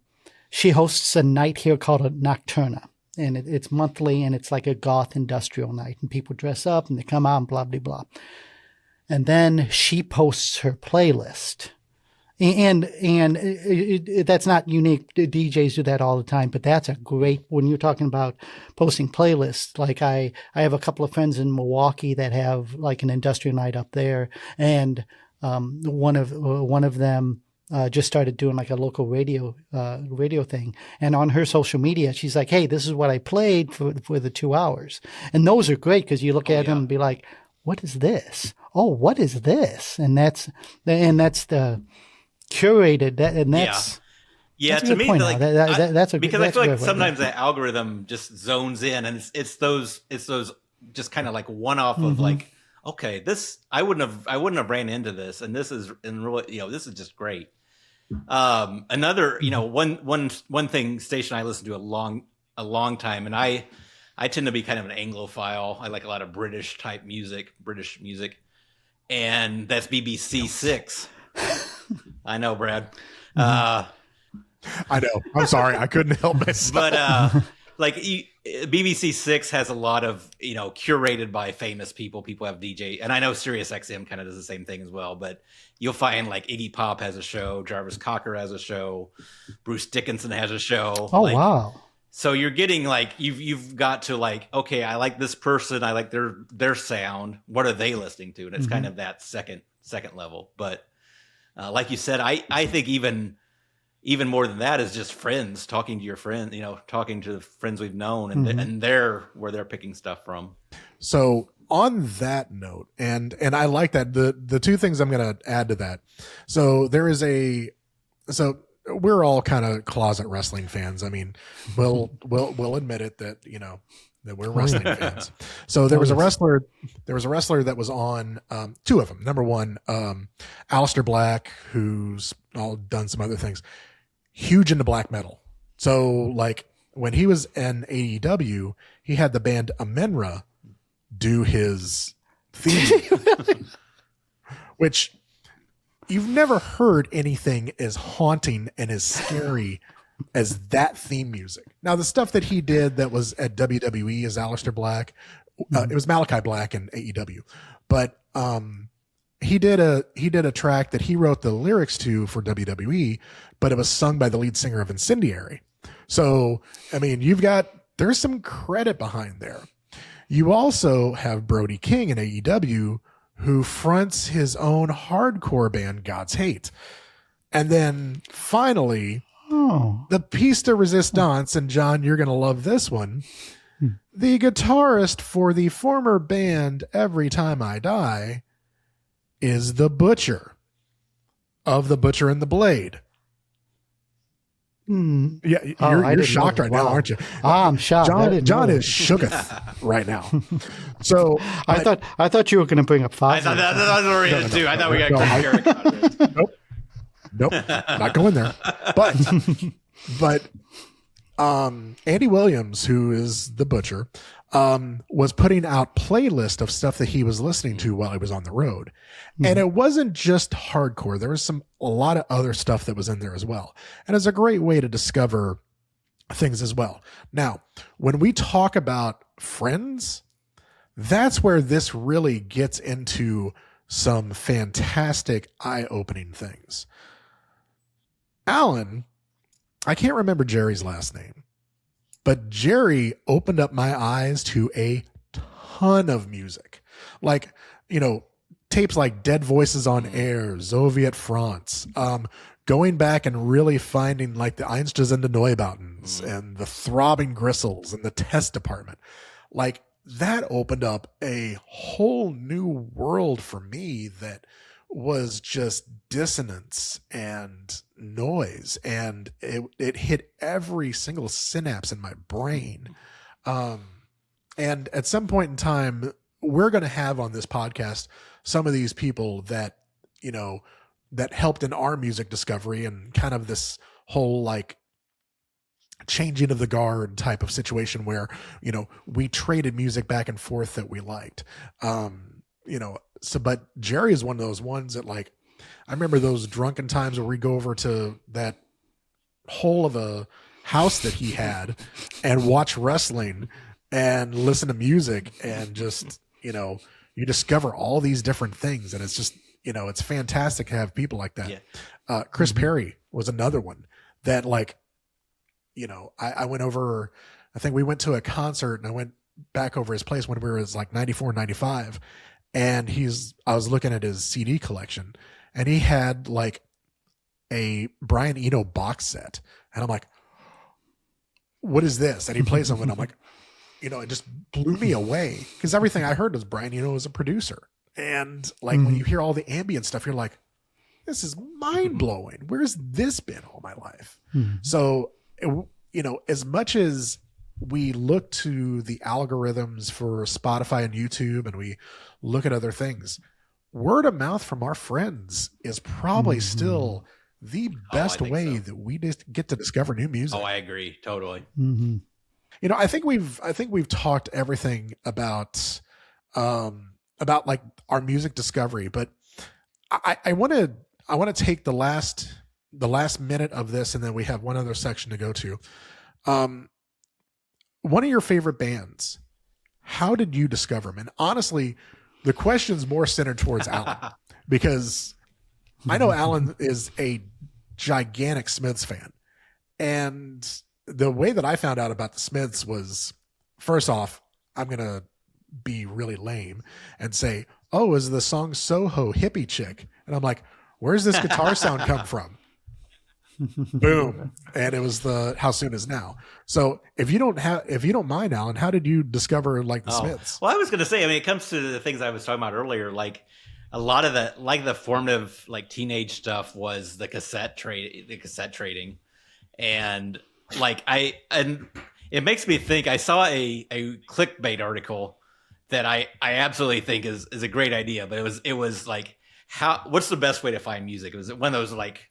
S1: she hosts a night here called a Nocturna, and it's monthly, and it's like a goth industrial night, and people dress up and they come out and blah blah blah, and then she posts her playlist. And that's not unique. DJs do that all the time, but that's a great, when you're talking about posting playlists, like I have a couple of friends in Milwaukee that have like an industrial night up there. And, one of them, just started doing like a local radio thing. And on her social media, she's like, hey, this is what I played for the 2 hours. And those are great because you look at them and be like, what is this? Oh, what is this? And that's the curated that, and that's
S2: to me like
S1: that's
S2: because I feel like sometimes that algorithm just zones in, and it's those just kind of like one off of like, okay, this I wouldn't have ran into this, and this is really this is just great. Another one thing station I listened to a long time, and I tend to be kind of an Anglophile. I like a lot of British music, and that's BBC Six. I know, Brad.
S3: I know. I'm sorry. I couldn't help myself.
S2: But like BBC Six has a lot of curated by famous people. People have DJ, and I know Sirius XM kind of does the same thing as well. But you'll find like Iggy Pop has a show, Jarvis Cocker has a show, Bruce Dickinson has a show.
S1: Oh wow!
S2: So you're getting like you've got to like, okay, I like this person, I like their sound. What are they listening to? And it's kind of that second level, but. Like you said, I think even more than that is just friends talking to your friend, talking to the friends we've known, and they're where they're picking stuff from.
S3: So on that note, and I like that the two things I'm going to add to that. So so we're all kind of closet wrestling fans. I mean, we'll admit it that that we're wrestling fans. So there was a wrestler that was on, two of them. Number one, Aleister Black, who's all done some other things, huge into black metal. So like when he was in AEW, he had the band Amenra do his theme, which you've never heard anything as haunting and as scary as that theme music. Now, the stuff that he did that was at WWE as Aleister Black, it was Malachi Black in AEW, but he did a track that he wrote the lyrics to for WWE, but it was sung by the lead singer of Incendiary. So, I mean, there's some credit behind there. You also have Brody King in AEW, who fronts his own hardcore band, God's Hate. And then finally, the piece de resistance, and John, you're going to love this one. The guitarist for the former band Every Time I Die is the Butcher of The Butcher and the Blade. Yeah, you're shocked right now, aren't you?
S1: I'm shocked.
S3: John is shooketh right now. So
S1: I thought you were going to bring up Fozzy.
S2: I thought that was where we too. I thought we got
S3: Nope, not going there. But Andy Williams, who is the Butcher, was putting out playlist of stuff that he was listening to while he was on the road. And it wasn't just hardcore. There was a lot of other stuff that was in there as well. And it's a great way to discover things as well. Now, when we talk about friends, that's where this really gets into some fantastic eye-opening things. Alan, I can't remember Jerry's last name, but Jerry opened up my eyes to a ton of music. Like, tapes like Dead Voices on Air, Soviet France, going back and really finding like the Einstürzende Neubautens and the Throbbing Gristles and the Test Department. Like that opened up a whole new world for me that was just dissonance and noise, and it hit every single synapse in my brain. And at some point in time, we're going to have on this podcast some of these people that, that helped in our music discovery and kind of this whole like changing of the guard type of situation where, we traded music back and forth that we liked. But Jerry is one of those ones that like, I remember those drunken times where we go over to that hole of a house that he had and watch wrestling and listen to music and just, you discover all these different things. And it's just, it's fantastic to have people like that. Yeah. Chris Perry was another one that like, I went over, I think we went to a concert and I went back over his place when we were like 94, 95. And I was looking at his CD collection and he had like a Brian Eno box set. And I'm like, what is this? And he plays something. I'm like, it just blew me away because everything I heard was Brian Eno as a producer. And like when you hear all the ambient stuff, you're like, this is mind blowing. Where's this been all my life? So, as much as we look to the algorithms for Spotify and YouTube and we look at other things, word of mouth from our friends is probably still the best way that we just get to discover new music.
S2: Oh, I agree. Totally.
S3: I think we've talked everything about like our music discovery, but I want to take the last minute of this, and then we have one other section to go to. One of your favorite bands, how did you discover them? And honestly, the question's more centered towards Alan because I know Alan is a gigantic Smiths fan, and the way that I found out about the Smiths was, first off, I'm going to be really lame and say, oh, is the song Soho Hippie Chick? And I'm like, where's this guitar sound come from? Boom. And it was the How Soon Is Now. So if you don't mind, Alan, how did you discover like the Smiths?
S2: Well, I was going to say, it comes to the things I was talking about earlier, like a lot of the formative, like teenage stuff was the cassette trading. And and it makes me think, I saw a clickbait article that I absolutely think is a great idea, but it was like, what's the best way to find music? It was one of those like,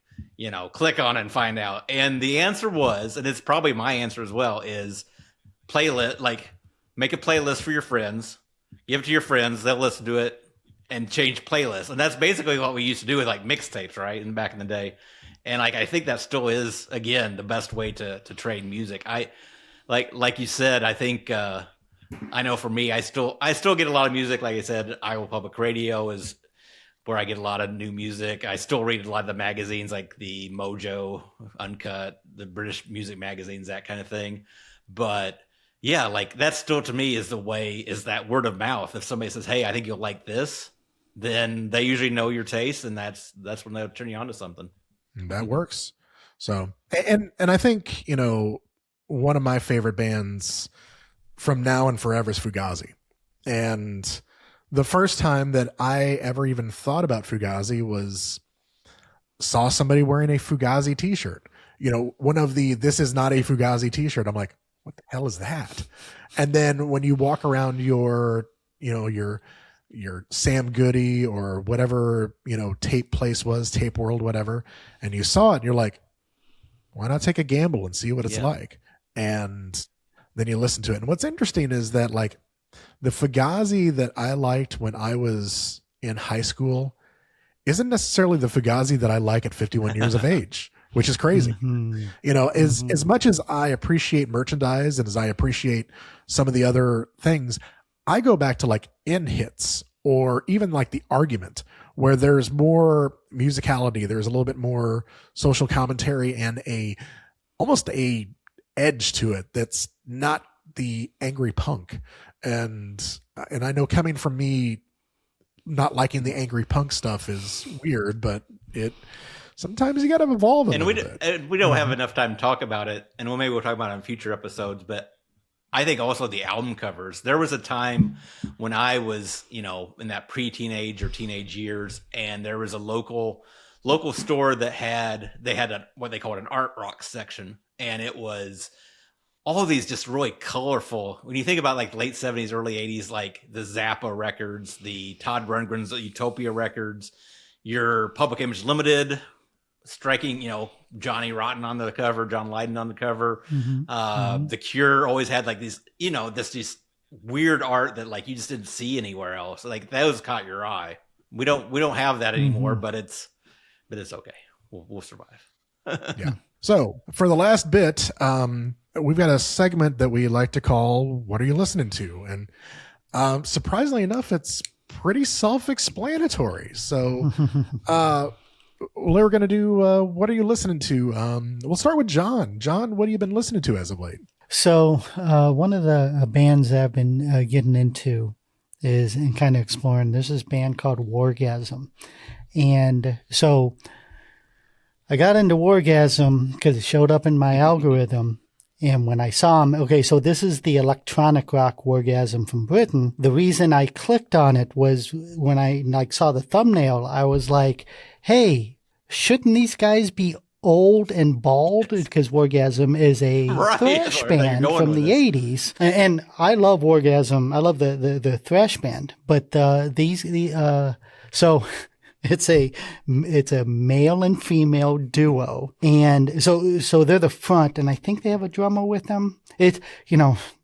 S2: click on it and find out. And the answer was, and it's probably my answer as well, is playlist, like make a playlist for your friends, give it to your friends, they'll listen to it and change playlists. And that's basically what we used to do with like mixtapes, right? And back in the day. And like, I think that still is, again, the best way to trade music. I like you said, I think, I know for me, I still get a lot of music. Like I said, Iowa Public Radio is where I get a lot of new music. I still read a lot of the magazines like the Mojo, Uncut, the British music magazines, that kind of thing. But yeah, like that still to me is the way, is that word of mouth. If somebody says, hey, I think you'll like this, then they usually know your taste, and that's when they'll turn you on to something.
S3: That works. So, and I think, one of my favorite bands from now and forever is Fugazi. And the first time that I ever even thought about Fugazi was saw somebody wearing a Fugazi t-shirt. One of the "this is not a Fugazi t-shirt." I'm like, what the hell is that? And then when you walk around your Sam Goody or whatever, tape place was, Tape World, whatever, and you saw it and you're like, why not take a gamble and see what it's like? And then you listen to it. And what's interesting is that, like, the Fugazi that I liked when I was in high school isn't necessarily the Fugazi that I like at 51 years of age, which is crazy. As much as I appreciate merchandise and as I appreciate some of the other things, I go back to like In Hits or even like The Argument, where there's more musicality, there's a little bit more social commentary and almost a edge to it that's not the angry punk. And I know, coming from me, not liking the angry punk stuff is weird, but sometimes you got to evolve a little bit.
S2: We don't have enough time to talk about it, and maybe we'll talk about it in future episodes, but I think also the album covers. There was a time when I was, in that pre-teenage or teenage years, and there was a local store that had what they called an art rock section, and it was all of these just really colorful. When you think about like late 70s, early 80s, like the Zappa records, the Todd Rundgren's Utopia records, your Public Image Limited, striking, Johnny Rotten on the cover, John Lydon on the cover. The Cure always had like these, this weird art that like you just didn't see anywhere else. Like those caught your eye. We don't have that anymore, but it's okay. We'll survive.
S3: Yeah. So for the last bit, we've got a segment that we like to call "What Are You Listening To?" And surprisingly enough, it's pretty self-explanatory. So we're going to do "What Are You Listening To?" We'll start with John. John, what have you been listening to as of late?
S1: So one of the bands I've been getting into is, and kind of exploring, there's this band called Wargasm. And so I got into Wargasm because it showed up in my algorithm. And when I saw them, okay, so this is the electronic rock Wargasm from Britain. The reason I clicked on it was when I saw the thumbnail, I was like, hey, shouldn't these guys be old and bald? Because Wargasm is a thrash band from the 80s. And I love Wargasm. I love the thrash band. But so it's a male and female duo, and so they're the front, and I think they have a drummer with them. It's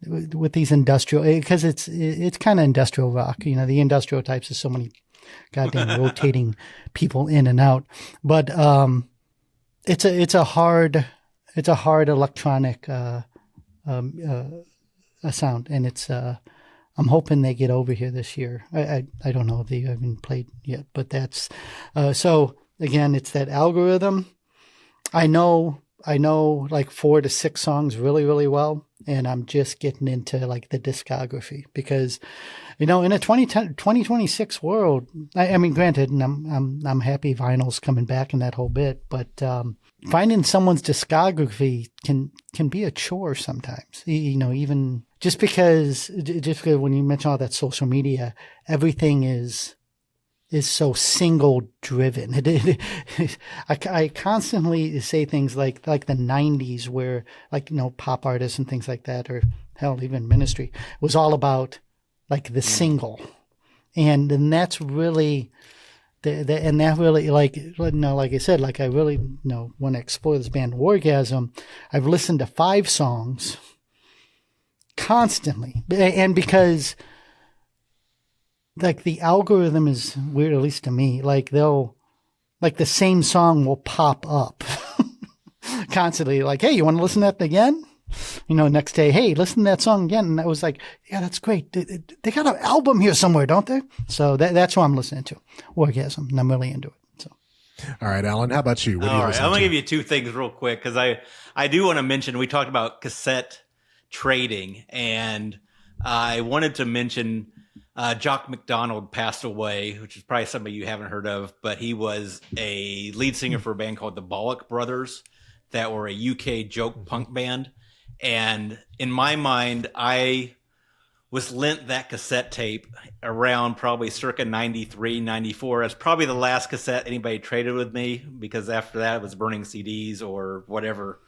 S1: with these industrial, because it's kind of industrial rock. The industrial types is so many goddamn rotating people in and out, but it's a hard electronic sound, and it's I'm hoping they get over here this year. I don't know if they haven't played yet, but that's so again, it's that algorithm. I know like 4 to 6 songs really, really well, and I'm just getting into like the discography because, in a 2026 world, I mean, granted, and I'm happy vinyl's coming back in that whole bit, but finding someone's discography can be a chore sometimes. Even just because when you mention all that social media, everything is so single driven. I constantly say things like the 90s where pop artists and things like that, or hell, even Ministry was all about like the single. And that's really and that really, like I said, like I really want to explore this band Wargasm. I've listened to 5 songs constantly, and because like the algorithm is weird, at least to me, like the same song will pop up constantly, like, hey, you want to listen to that again? Next day, hey, listen to that song again. And I was like, yeah, that's great. They got an album here somewhere, don't they? So that's what I'm listening to, Wargasm, and I'm really into it. So,
S3: all right, Alan, how about you? What
S2: all right, I'm going to give you 2 things real quick, because I do want to mention, we talked about cassette trading, and I wanted to mention Jock McDonald passed away, which is probably somebody you haven't heard of, but he was a lead singer for a band called the Bollock Brothers that were a UK joke punk band. And in my mind, I was lent that cassette tape around probably circa 93, 94. That's probably the last cassette anybody traded with me, because after that it was burning CDs or whatever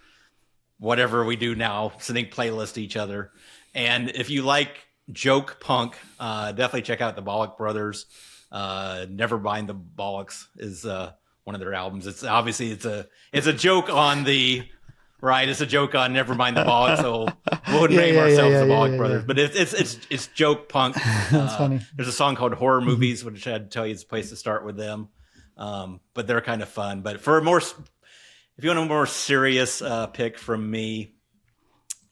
S2: we do now, sending playlists to each other. And if you like joke punk, definitely check out the Bollock Brothers. Never Mind the Bollocks is one of their albums. It's obviously it's a joke on the right. It's a joke on Never Mind the Bollocks. So we'll name ourselves the Bollock Brothers. But it's joke punk.
S1: That's funny.
S2: There's a song called Horror Movies, which I'd tell you is a place to start with them. But they're kind of fun. But for if you want a more serious pick from me,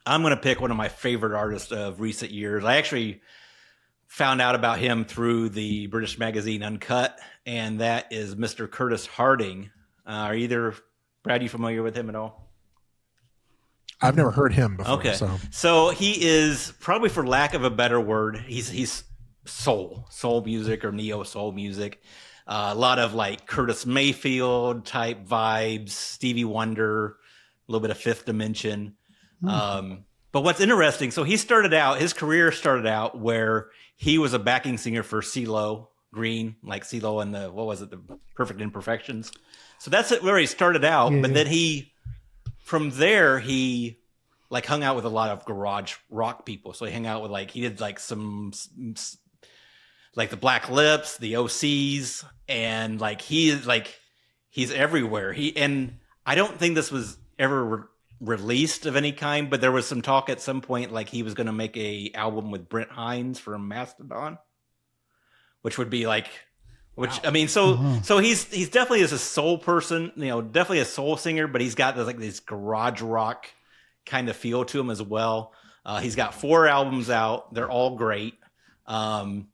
S2: I'm going to pick one of my favorite artists of recent years. I actually found out about him through the British magazine Uncut, and that is Mr. Curtis Harding. Are either, Brad, you familiar with him at all?
S3: I've never heard him before.
S2: Okay. So he is, probably for lack of a better word, he's soul music or neo soul music. A lot of like Curtis Mayfield type vibes, Stevie Wonder, a little bit of Fifth Dimension. But what's interesting, so his career started out where he was a backing singer for CeeLo Green, like CeeLo and the Perfect Imperfections. So that's where he started out. But then from there, he like hung out with a lot of garage rock people. So he hung out with he did like some, like the Black Lips, the OCs, and he's everywhere. And I don't think this was ever released of any kind, but there was some talk at some point like he was going to make a album with Brent Hines from Mastodon, which would be I mean, so he's definitely is a soul person, definitely a soul singer, but he's got this garage rock kind of feel to him as well. He's got 4 albums out. They're all great. I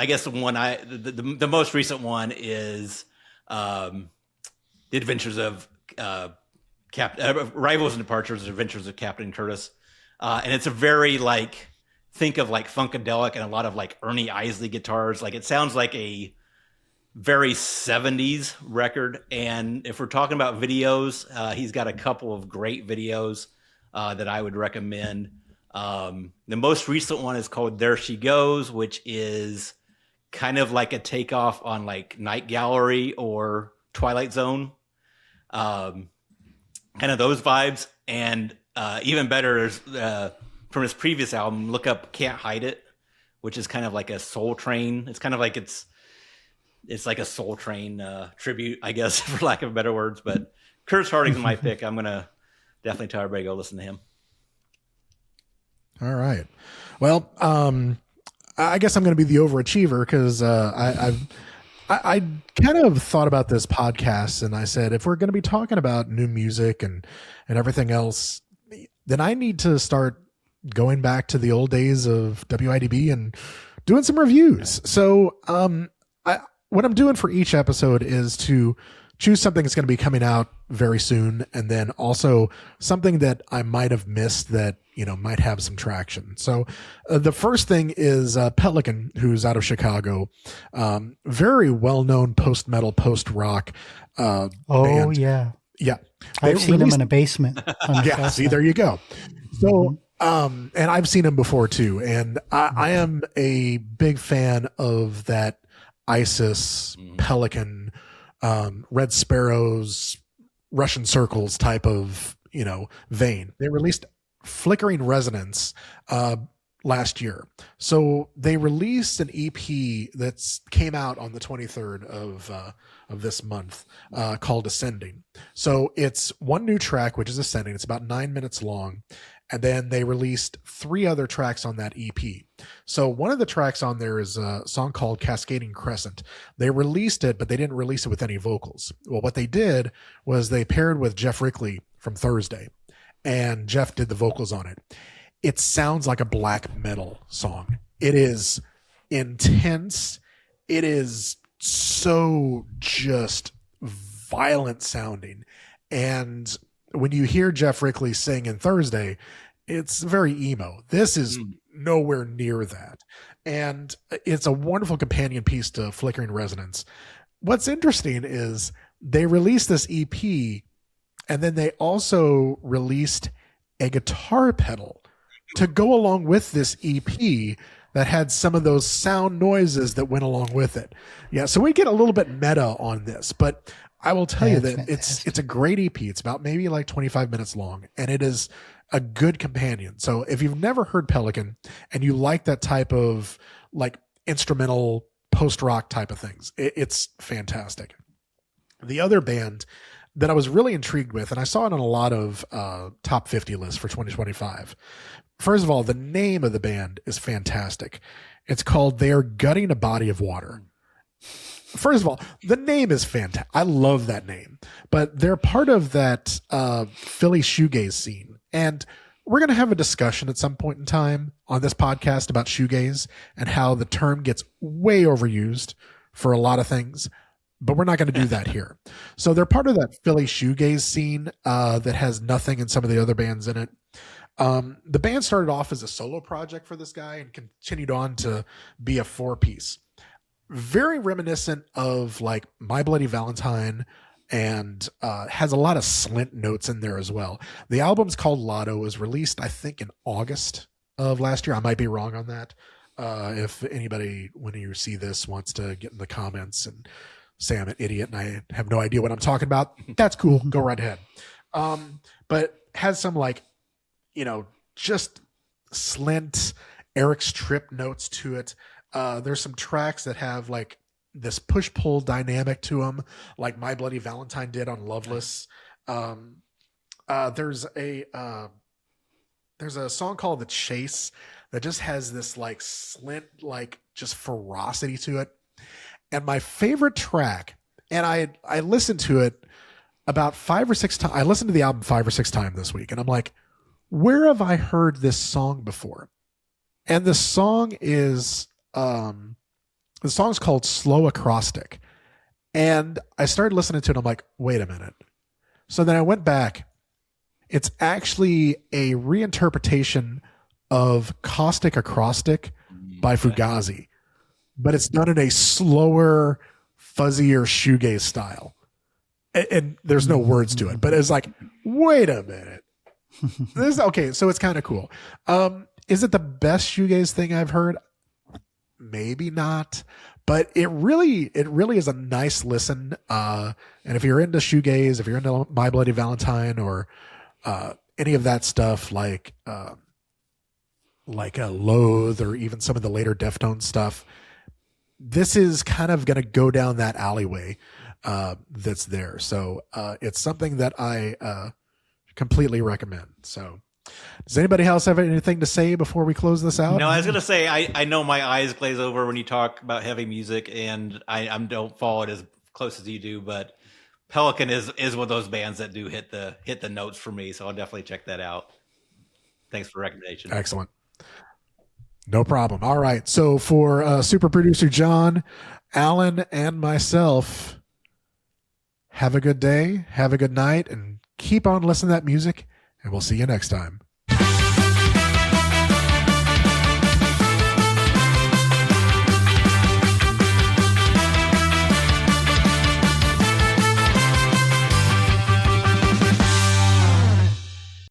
S2: guess the most recent one is The Adventures of Arrivals and Departures, Adventures of Captain Curtis. And it's a very think of Funkadelic and a lot of Ernie Isley guitars. It sounds like a very 70s record. And if we're talking about videos, he's got a couple of great videos that I would recommend. The most recent one is called There She Goes, which is kind of like a takeoff on Night Gallery or Twilight Zone. Kind of those vibes. And even better is from his previous album, look up Can't Hide It, which is kind of like a Soul Train. It's kind of like it's like a Soul Train tribute, I guess, for lack of better words. But Curtis Harding's my pick. I'm going to definitely tell everybody to go listen to him.
S3: All right. Well, I guess I'm going to be the overachiever because I kind of thought about this podcast and I said, if we're going to be talking about new music and everything else, then I need to start going back to the old days of WIDB and doing some reviews. So what I'm doing for each episode is to choose something that's going to be coming out very soon, and then also something that I might have missed that might have some traction. So the first thing is Pelican, who's out of Chicago, very well-known post-metal, post-rock band.
S1: Yeah.
S3: Yeah.
S1: I've seen them in a basement.
S3: Yeah, see, there you go. So, and I've seen him before too, and I am a big fan of that ISIS, Pelican, Red Sparrows, Russian Circles type of vein. They released Flickering Resonance last year. So they released an EP that came out on the 23rd of this month called Ascending. So it's one new track, which is Ascending. It's about 9 minutes long. And then they released 3 other tracks on that EP. So one of the tracks on there is a song called Cascading Crescent. They released it, but they didn't release it with any vocals. Well, what they did was they paired with Jeff Rickley from Thursday, and Jeff did the vocals on it. It sounds like a black metal song. It is intense. It is so just violent sounding. And when you hear Jeff Rickley sing in Thursday, It's very emo. This is
S2: Mm.
S3: nowhere near that. And it's a wonderful companion piece to Flickering Resonance. What's interesting is they released this EP and then they also released a guitar pedal to go along with this EP that had some of those sound noises that went along with it. Yeah, so we get a little bit meta on this, but I will tell you
S1: That's
S3: that
S1: fantastic.
S3: it's a great EP. It's about maybe like 25 minutes long, and it is a good companion. So if you've never heard Pelican and you like that type of like instrumental post rock type of things, it's fantastic. The other band that I was really intrigued with, and I saw it on a lot of top 50 lists for 2025. First of all, the name of the band is fantastic. It's called They Are Gutting a Body of Water. First of all, the name is fantastic. I love that name, but they're part of that Philly shoegaze scene. And we're going to have a discussion at some point in time on this podcast about shoegaze and how the term gets way overused for a lot of things, but we're not going to do that here. So they're part of that Philly shoegaze scene that has nothing in some of the other bands in it. The band started off as a solo project for this guy and continued on to be a 4-piece. Very reminiscent of like My Bloody Valentine, and has a lot of Slint notes in there as well. The album's called Lotto. Was released, I think, in August of last year. I might be wrong on that. If anybody, when you see this, wants to get in the comments and say I'm an idiot and I have no idea what I'm talking about, that's cool. Go right ahead. But has some like, just Slint, Eric's Trip notes to it. There's some tracks that have like this push-pull dynamic to them, like My Bloody Valentine did on Loveless. There's a song called The Chase that just has this like Slint, like just ferocity to it. And my favorite track, and I listened to it about 5 or 6 times. I listened to the album 5 or 6 times this week, and I'm like, where have I heard this song before? And the song is the song's called Slow Acrostic. And I started listening to it. I'm like, wait a minute. So then I went back. It's actually a reinterpretation of Caustic Acrostic by Fugazi, but it's done in a slower, fuzzier shoegaze style. And there's no words to it, but it's like, wait a minute. Okay, so it's kind of cool. Is it the best shoegaze thing I've heard? Maybe not, but it really is a nice listen. And if you're into shoegaze, if you're into My Bloody Valentine or any of that stuff, like a Loathe or even some of the later Deftones stuff, this is kind of going to go down that alleyway that's there. So it's something that I completely recommend. So does anybody else have anything to say before we close this out?
S2: No, I was going to say, I know my eyes glaze over when you talk about heavy music, and I don't follow it as close as you do, but Pelican is one of those bands that do hit the notes for me, so I'll definitely check that out. Thanks for the recommendation.
S3: Excellent. No problem. All right. So for super producer John, Alan, and myself, have a good day, have a good night, and keep on listening to that music, and we'll see you next time.